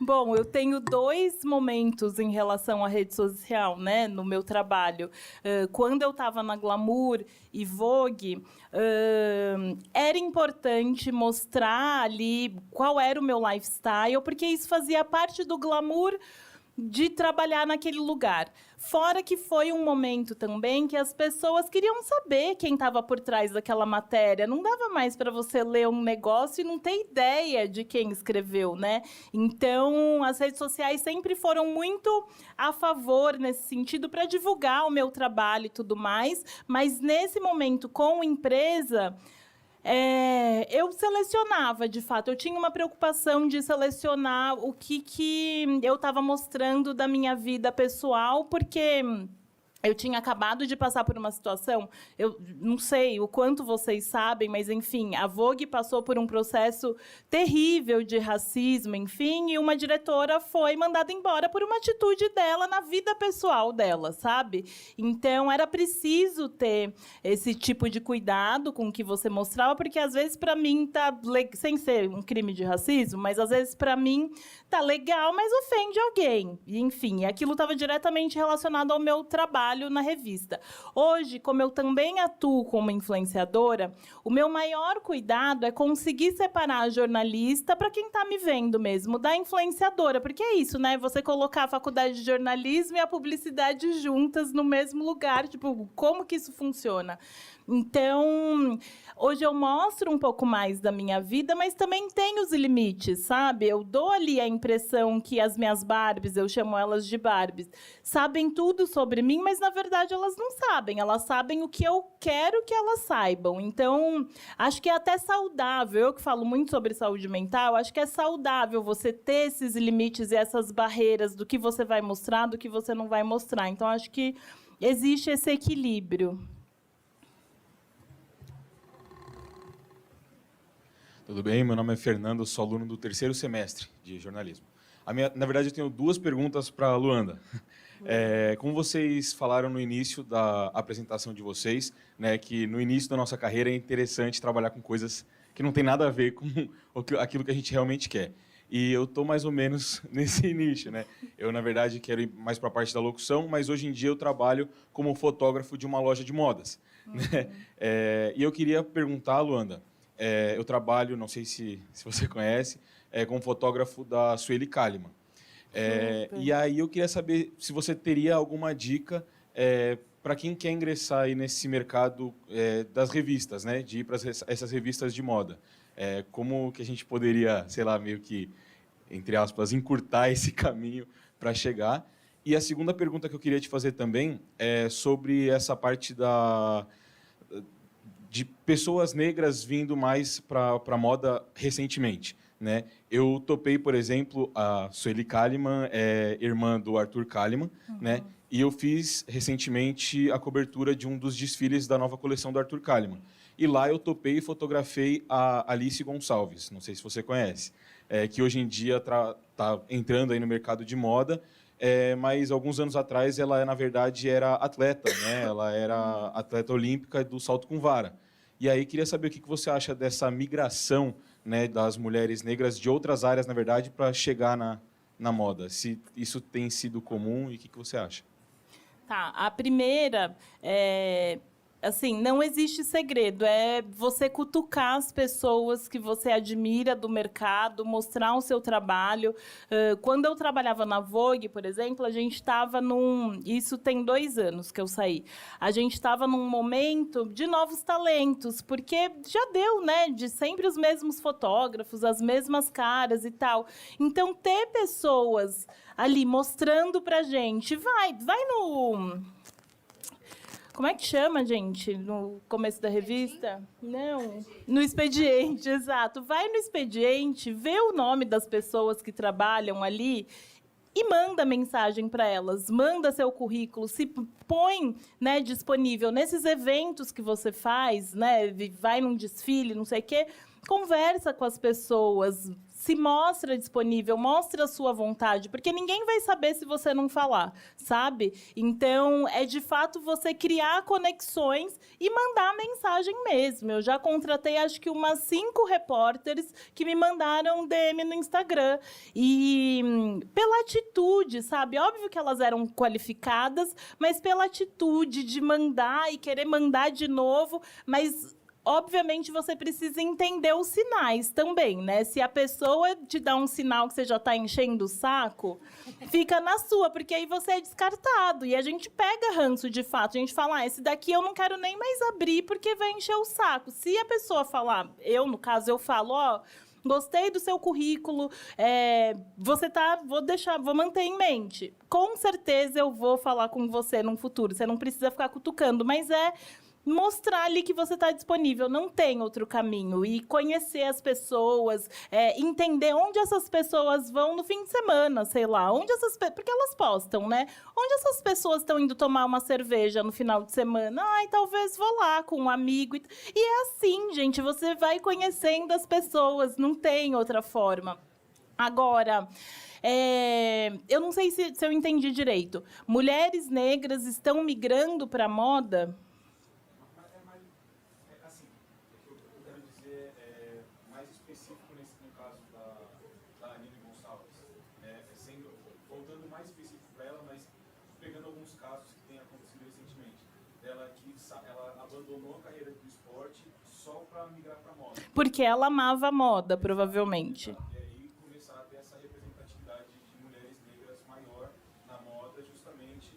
Speaker 2: Bom, eu tenho 2 momentos em relação à rede social, né, no meu trabalho. Quando eu estava na Glamour e Vogue, era importante mostrar ali qual era o meu lifestyle, porque isso fazia parte do glamour de trabalhar naquele lugar. Fora que foi um momento também que as pessoas queriam saber quem estava por trás daquela matéria. Não dava mais para você ler um negócio e não ter ideia de quem escreveu, né? Então, as redes sociais sempre foram muito a favor nesse sentido para divulgar o meu trabalho e tudo mais. Mas, nesse momento, com empresa, eu selecionava, de fato. Eu tinha uma preocupação de selecionar o que eu estava mostrando da minha vida pessoal, porque eu tinha acabado de passar por uma situação, eu não sei o quanto vocês sabem, mas, enfim, a Vogue passou por um processo terrível de racismo, enfim, e uma diretora foi mandada embora por uma atitude dela na vida pessoal dela, sabe? Então, era preciso ter esse tipo de cuidado com o que você mostrava, porque, às vezes, para mim, sem ser um crime de racismo, mas, às vezes, para mim, tá legal, mas ofende alguém. E, enfim, aquilo estava diretamente relacionado ao meu trabalho, trabalho na revista. Hoje, como eu também atuo como influenciadora, o meu maior cuidado é conseguir separar a jornalista, para quem está me vendo mesmo, da influenciadora, porque é isso, né? Você colocar a faculdade de jornalismo e a publicidade juntas no mesmo lugar, tipo, como que isso funciona? Então, hoje eu mostro um pouco mais da minha vida, mas também tem os limites, sabe? Eu dou ali a impressão que as minhas Barbies, eu chamo elas de Barbies, sabem tudo sobre mim, mas, na verdade, elas não sabem. Elas sabem o que eu quero que elas saibam. Então, acho que é até saudável. Eu que falo muito sobre saúde mental, acho que é saudável você ter esses limites e essas barreiras do que você vai mostrar, do que você não vai mostrar. Então, acho que existe esse equilíbrio.
Speaker 9: Tudo bem? Meu nome é Fernando, sou aluno do 3º semestre de jornalismo. Na verdade, eu tenho 2 perguntas para a Luanda. Como vocês falaram no início da apresentação de vocês, né, que no início da nossa carreira é interessante trabalhar com coisas que não tem nada a ver com aquilo que a gente realmente quer. E eu estou mais ou menos nesse nicho, né? Eu, na verdade, quero ir mais para a parte da locução, mas hoje em dia eu trabalho como fotógrafo de uma loja de modas. Né? E eu queria perguntar, Luanda, eu trabalho, não sei se você conhece, como fotógrafo da Sueli Kalimann. E aí eu queria saber se você teria alguma dica para quem quer ingressar aí nesse mercado das revistas, né, de ir para essas revistas de moda. Como que a gente poderia, sei lá, meio que, entre aspas, encurtar esse caminho para chegar? E a segunda pergunta que eu queria te fazer também é sobre essa parte de pessoas negras vindo mais para a moda recentemente, né? Eu topei, por exemplo, a Sueli Kalimann, irmã do Arthur Kalimann, né? E eu fiz recentemente a cobertura de um dos desfiles da nova coleção do Arthur Kalimann. E lá eu topei e fotografei a Alice Gonçalves, não sei se você conhece, que hoje em dia está entrando aí no mercado de moda, mas alguns anos atrás ela, na verdade, era atleta, né? Ela era atleta olímpica do salto com vara. E aí queria saber o que você acha dessa migração, né, das mulheres negras de outras áreas, na verdade, para chegar na moda. Se isso tem sido comum e o que você acha?
Speaker 2: Tá, a primeira assim, não existe segredo, é você cutucar as pessoas que você admira do mercado, mostrar o seu trabalho. Quando eu trabalhava na Vogue, por exemplo, a gente estava isso tem 2 anos que eu saí. A gente estava num momento de novos talentos, porque já deu, né, de sempre os mesmos fotógrafos, as mesmas caras e tal. Então, ter pessoas ali mostrando pra gente, vai no... Como é que chama, gente, no começo da revista? Não, no expediente, exato. Vai no expediente, vê o nome das pessoas que trabalham ali e manda mensagem para elas, manda seu currículo, se põe, né, disponível nesses eventos que você faz, né, vai num desfile, não sei o quê, conversa com as pessoas, se mostra disponível, mostra a sua vontade, porque ninguém vai saber se você não falar, sabe? Então, é de fato você criar conexões e mandar mensagem mesmo. Eu já contratei, acho que umas 5 repórteres que me mandaram DM no Instagram. E pela atitude, sabe? Óbvio que elas eram qualificadas, mas pela atitude de mandar e querer mandar de novo, mas... Obviamente, você precisa entender os sinais também, né? Se a pessoa te dá um sinal que você já está enchendo o saco, fica na sua, porque aí você é descartado. E a gente pega ranço de fato. A gente fala, esse daqui eu não quero nem mais abrir, porque vai encher o saco. Se a pessoa falar, no caso, eu falo, gostei do seu currículo, vou manter em mente. Com certeza eu vou falar com você no futuro. Você não precisa ficar cutucando, mas mostrar ali que você está disponível, não tem outro caminho. E conhecer as pessoas, entender onde essas pessoas vão no fim de semana, sei lá, porque elas postam, né? Onde essas pessoas estão indo tomar uma cerveja no final de semana? Talvez vou lá com um amigo. E é assim, gente, você vai conhecendo as pessoas, não tem outra forma. Agora... eu não sei se eu entendi direito. Mulheres negras estão migrando para a moda?
Speaker 9: Voltando mais específico para ela, mas pegando alguns casos que têm acontecido ela abandonou a carreira do esporte só para migrar para moda.
Speaker 2: Porque ela amava a moda, provavelmente.
Speaker 9: E aí começar a ter essa representatividade de mulheres negras maior na moda, justamente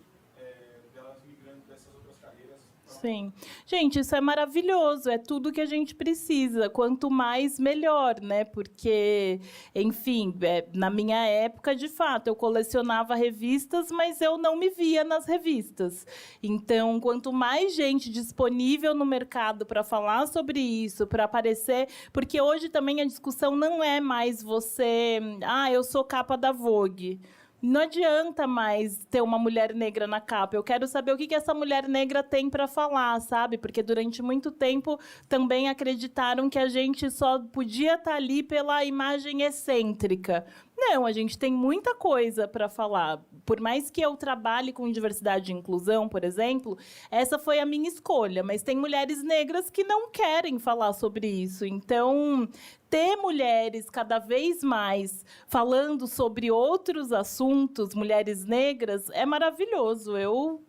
Speaker 9: delas migrando dessas outras carreiras.
Speaker 2: Sim. Gente, isso é maravilhoso, é tudo que a gente precisa. Quanto mais, melhor, né? Porque, enfim, na minha época, de fato, eu colecionava revistas, mas eu não me via nas revistas. Então, quanto mais gente disponível no mercado para falar sobre isso, para aparecer... Porque hoje também a discussão não é mais você... Ah, eu sou capa da Vogue. Não adianta mais ter uma mulher negra na capa. Eu quero saber o que essa mulher negra tem para falar, sabe? Porque durante muito tempo também acreditaram que a gente só podia estar ali pela imagem excêntrica. Não, a gente tem muita coisa para falar. Por mais que eu trabalhe com diversidade e inclusão, por exemplo, essa foi a minha escolha. Mas tem mulheres negras que não querem falar sobre isso. Então, ter mulheres cada vez mais falando sobre outros assuntos, mulheres negras, é maravilhoso. Eu,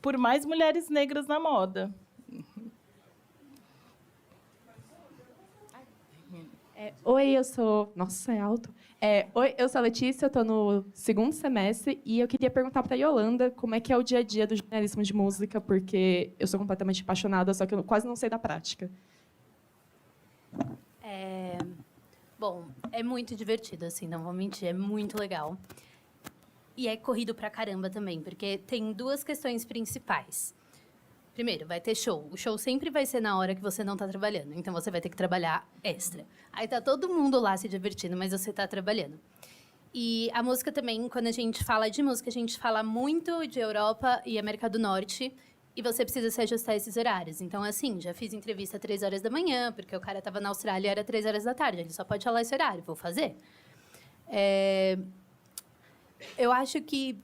Speaker 2: por mais mulheres negras na moda.
Speaker 10: Oi, eu sou... Nossa, é alto. Oi, eu sou a Letícia, eu estou no 2º semestre e eu queria perguntar para a Yolanda como é que é o dia a dia do jornalismo de música, porque eu sou completamente apaixonada, só que eu quase não sei da prática.
Speaker 3: Bom, é muito divertido, assim, não vou mentir, é muito legal. E é corrido pra caramba também, porque tem 2 questões principais. Primeiro, vai ter show. O show sempre vai ser na hora que você não está trabalhando. Então, você vai ter que trabalhar extra. Aí tá todo mundo lá se divertindo, mas você está trabalhando. E a música também, quando a gente fala de música, a gente fala muito de Europa e América do Norte. E você precisa se ajustar a esses horários. Então, assim, já fiz entrevista às 3 horas da manhã, porque o cara estava na Austrália e era 3 horas da tarde. Ele só pode falar esse horário. Vou fazer. Eu acho que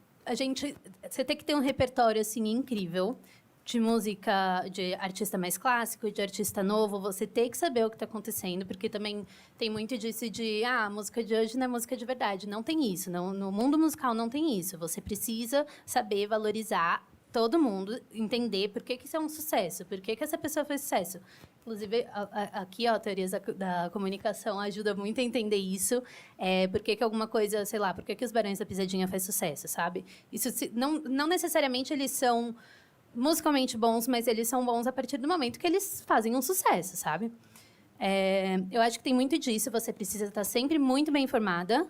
Speaker 3: você tem que ter um repertório, assim, incrível. De música, de artista mais clássico, de artista novo, você tem que saber o que está acontecendo, porque também tem muito disso de, a música de hoje não é música de verdade. Não tem isso. Não, no mundo musical não tem isso. Você precisa saber valorizar todo mundo, entender por que isso é um sucesso, por que essa pessoa fez sucesso. Inclusive, aqui, ó, teorias da comunicação ajuda muito a entender isso. Por que alguma coisa, sei lá, por que os Barões da Pisadinha faz sucesso, sabe? Isso não necessariamente eles são musicalmente bons, mas eles são bons a partir do momento que eles fazem um sucesso, sabe? Eu acho que tem muito disso. Você precisa estar sempre muito bem informada.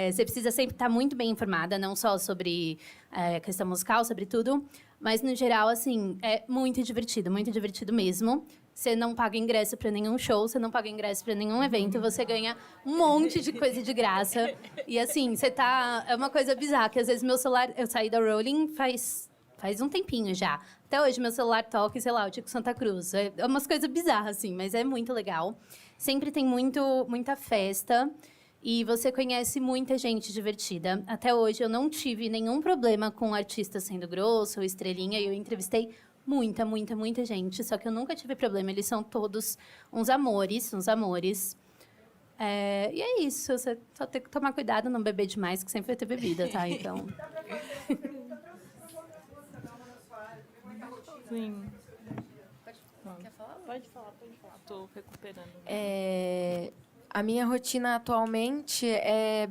Speaker 3: Você precisa sempre estar muito bem informada, não só sobre a questão musical, sobre tudo, mas, no geral, assim, é muito divertido mesmo. Você não paga ingresso para nenhum show, você não paga ingresso para nenhum evento, você ganha um monte de coisa de graça. E, assim, é uma coisa bizarra, que às vezes meu celular... Eu saí da Rolling faz um tempinho já. Até hoje meu celular toca, sei lá, eu digo Santa Cruz. É umas coisas bizarras, assim, mas é muito legal. Sempre tem muita festa. E você conhece muita gente divertida. Até hoje eu não tive nenhum problema com um artista sendo grosso ou estrelinha. Eu entrevistei muita gente, só que eu nunca tive problema. Eles são todos uns amores. E é isso. Você só tem que tomar cuidado, não beber demais, que sempre vai ter bebida, tá? Então...
Speaker 2: Sim.
Speaker 4: Quer falar?
Speaker 2: Pode falar. Estou recuperando.
Speaker 4: A minha rotina atualmente é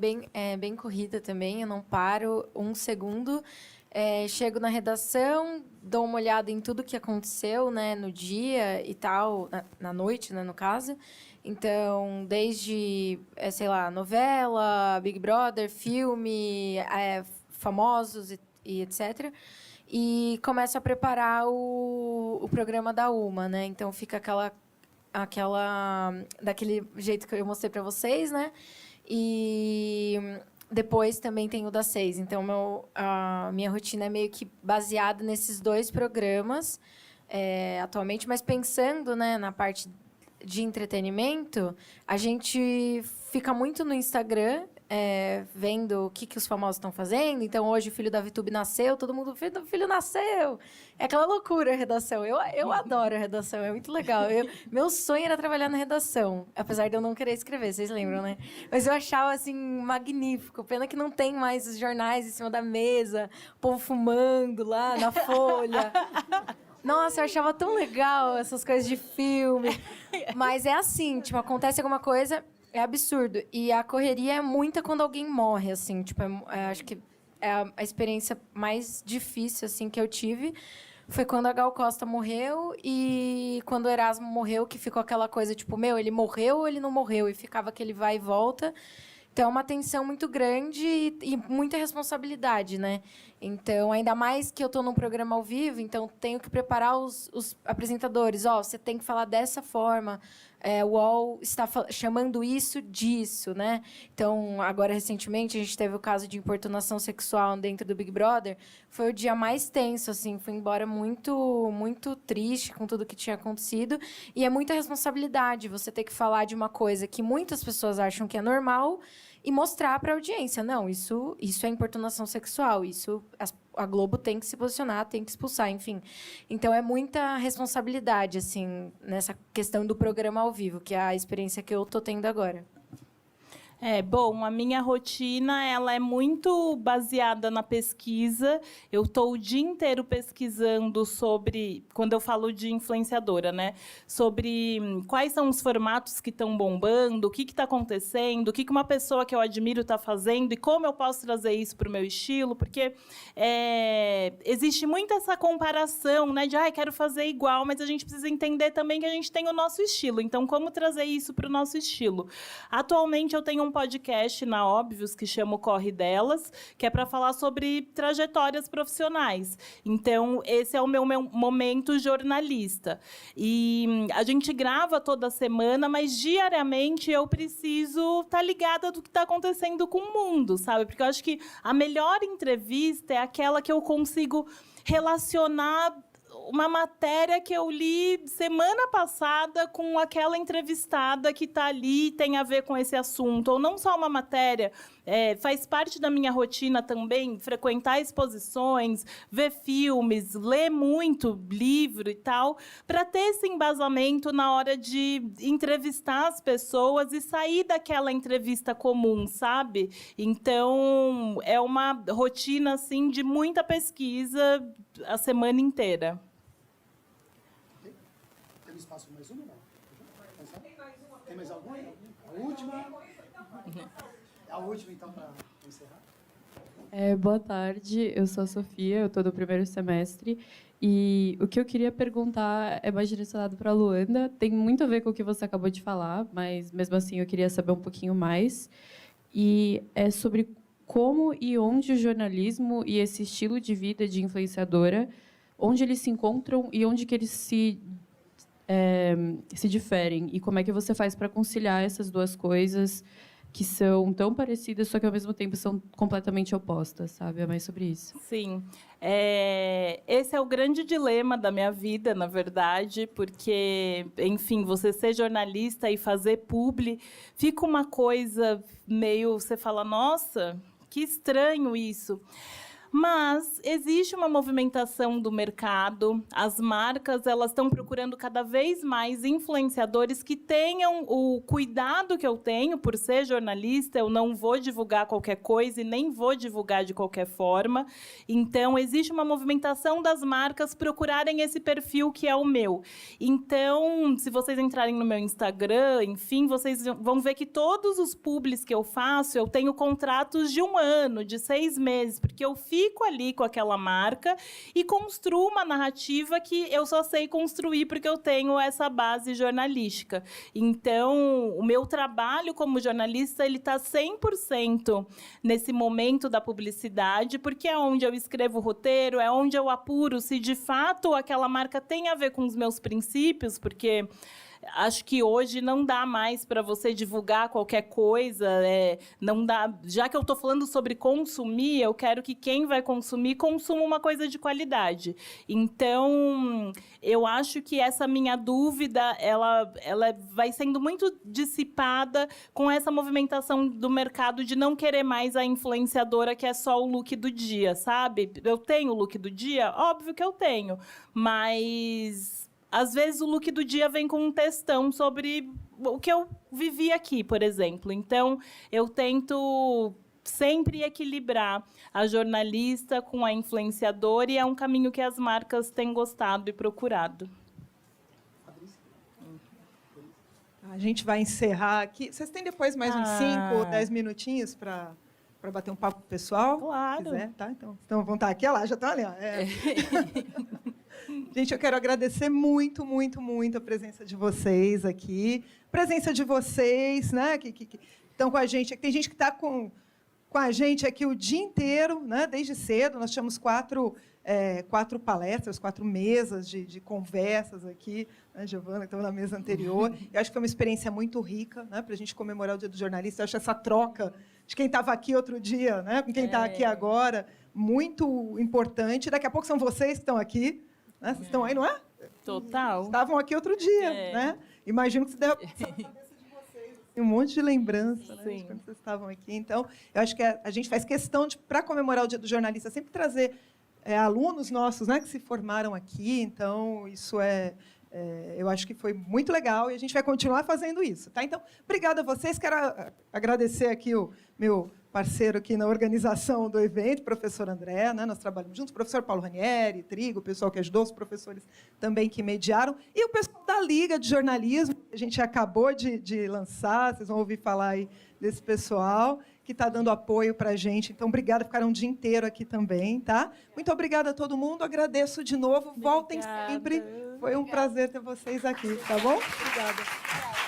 Speaker 4: bem corrida também. Eu não paro um segundo. Chego na redação, dou uma olhada em tudo que aconteceu, né, no dia e tal, na noite, né, no caso. Então, desde, sei lá, novela, Big Brother, filme, famosos e etc. E começo a preparar o programa da Uma, né? Então, fica daquele jeito que eu mostrei para vocês, né? E depois também tem o das 6. Então, a minha rotina é meio que baseada nesses 2 programas atualmente. Mas pensando, né, na parte de entretenimento, a gente fica muito no Instagram. vendo o que os famosos estão fazendo. Então, hoje o filho da VTube nasceu, todo mundo, filho nasceu. É aquela loucura a redação. Eu adoro a redação, é muito legal. Meu sonho era trabalhar na redação, apesar de eu não querer escrever, vocês lembram, né? Mas eu achava, assim, magnífico. Pena que não tem mais os jornais em cima da mesa, o povo fumando lá na folha. Nossa, eu achava tão legal essas coisas de filme. Mas é assim, tipo, acontece alguma coisa, é absurdo. E a correria é muita quando alguém morre, assim. Tipo, acho que é a experiência mais difícil, assim, que eu tive. Foi quando a Gal Costa morreu e quando o Erasmo morreu, que ficou aquela coisa, tipo, ele morreu ou ele não morreu? E ficava aquele vai e volta. Então, é uma tensão muito grande e muita responsabilidade, né? Então, ainda mais que eu estou num programa ao vivo, então tenho que preparar os apresentadores. Você tem que falar dessa forma. O UOL está chamando isso disso, né? Então, agora, recentemente, a gente teve o caso de importunação sexual dentro do Big Brother. Foi o dia mais tenso, assim. Fui embora muito, muito triste com tudo que tinha acontecido. E é muita responsabilidade você ter que falar de uma coisa que muitas pessoas acham que é normal e mostrar para a audiência, não, isso é importunação sexual, a Globo tem que se posicionar, tem que expulsar, enfim. Então, é muita responsabilidade, assim, nessa questão do programa ao vivo, que é a experiência que eu estou tendo agora.
Speaker 2: Bom, a minha rotina ela é muito baseada na pesquisa. Eu estou o dia inteiro pesquisando sobre, quando eu falo de influenciadora, né? Sobre quais são os formatos que estão bombando, o que está acontecendo, o que uma pessoa que eu admiro está fazendo e como eu posso trazer isso para o meu estilo, porque existe muito essa comparação, né? De quero fazer igual, mas a gente precisa entender também que a gente tem o nosso estilo. Então, como trazer isso para o nosso estilo? Atualmente, eu tenho um podcast na Óbvios que chama o Corre Delas, que é para falar sobre trajetórias profissionais. Então, esse é o meu momento jornalista. E a gente grava toda semana, mas diariamente eu preciso estar ligada do que está acontecendo com o mundo, sabe? Porque eu acho que a melhor entrevista é aquela que eu consigo relacionar uma matéria que eu li semana passada com aquela entrevistada que está ali e tem a ver com esse assunto. Ou não só uma matéria, faz parte da minha rotina também frequentar exposições, ver filmes, ler muito livro e tal, para ter esse embasamento na hora de entrevistar as pessoas e sair daquela entrevista comum, sabe? Então, é uma rotina assim, de muita pesquisa a semana inteira.
Speaker 1: Tem espaço para mais uma? Não? Tem mais alguma? A última? A última, então, para encerrar.
Speaker 10: Boa tarde, eu sou a Sofia, eu estou no primeiro semestre. E o que eu queria perguntar é mais direcionado para a Luanda. Tem muito a ver com o que você acabou de falar, mas, mesmo assim, eu queria saber um pouquinho mais. E é sobre como e onde o jornalismo e esse estilo de vida de influenciadora, onde eles se encontram e onde que eles se diferem. E como é que você faz para conciliar essas duas coisas que são tão parecidas, só que, ao mesmo tempo, são completamente opostas, sabe? É mais sobre isso.
Speaker 2: Sim. Esse é o grande dilema da minha vida, na verdade, porque, enfim, você ser jornalista e fazer publi, fica uma coisa meio... Você fala, nossa, que estranho isso. Mas existe uma movimentação do mercado, as marcas elas estão procurando cada vez mais influenciadores que tenham o cuidado que eu tenho por ser jornalista, eu não vou divulgar qualquer coisa e nem vou divulgar de qualquer forma. Então, existe uma movimentação das marcas procurarem esse perfil que é o meu. Então, se vocês entrarem no meu Instagram, enfim, vocês vão ver que todos os publis que eu faço, eu tenho contratos de 1 ano, de 6 meses, porque eu fico ali com aquela marca e construo uma narrativa que eu só sei construir porque eu tenho essa base jornalística. Então, o meu trabalho como jornalista ele está 100% nesse momento da publicidade, porque é onde eu escrevo o roteiro, é onde eu apuro se de fato aquela marca tem a ver com os meus princípios, porque acho que hoje não dá mais para você divulgar qualquer coisa, não dá. Já que eu estou falando sobre consumir, eu quero que quem vai consumir consuma uma coisa de qualidade. Então, eu acho que essa minha dúvida, ela vai sendo muito dissipada com essa movimentação do mercado de não querer mais a influenciadora que é só o look do dia, sabe? Eu tenho o look do dia? Óbvio que eu tenho, mas às vezes o look do dia vem com um textão sobre o que eu vivi aqui, por exemplo. Então, eu tento sempre equilibrar a jornalista com a influenciadora e é um caminho que as marcas têm gostado e procurado.
Speaker 11: A gente vai encerrar aqui. Vocês têm depois mais uns 5 ou 10 minutinhos para bater um papo com o pessoal?
Speaker 2: Claro.
Speaker 11: Se quiser, tá? Então vão estar aqui, olha lá, já estão ali. Ó. Gente, eu quero agradecer muito, muito, muito a presença de vocês aqui. Presença de vocês, né, que estão com a gente. Tem gente que está com a gente aqui o dia inteiro, né, desde cedo. Nós tínhamos 4 palestras, 4 mesas de conversas aqui, né, Giovana, que estava na mesa anterior. Eu acho que foi uma experiência muito rica, né, para a gente comemorar o Dia do Jornalista. Eu acho essa troca de quem estava aqui outro dia, né, com quem está aqui agora, muito importante. Daqui a pouco são vocês que estão aqui, né? Vocês estão aí, não é?
Speaker 2: Total.
Speaker 11: Estavam aqui outro dia, né? Imagino que você deve passar na cabeça de vocês. Tem um monte de lembrança, né, de quando vocês estavam aqui. Então, eu acho que a gente faz questão de, para comemorar o Dia do Jornalista, sempre trazer alunos nossos, né, que se formaram aqui. Então, isso eu acho que foi muito legal e a gente vai continuar fazendo isso, tá? Então, obrigada a vocês. Quero agradecer aqui o meu parceiro aqui na organização do evento, professor André, né? Nós trabalhamos juntos, professor Paulo Ranieri, Trigo, o pessoal que ajudou, os professores também que mediaram, e o pessoal da Liga de Jornalismo, que a gente acabou de lançar, vocês vão ouvir falar aí desse pessoal, que está dando apoio para a gente. Então, obrigada, ficaram um dia inteiro aqui também, tá? Muito obrigada a todo mundo, agradeço de novo, voltem sempre. Foi um prazer ter vocês aqui, tá bom? Obrigada.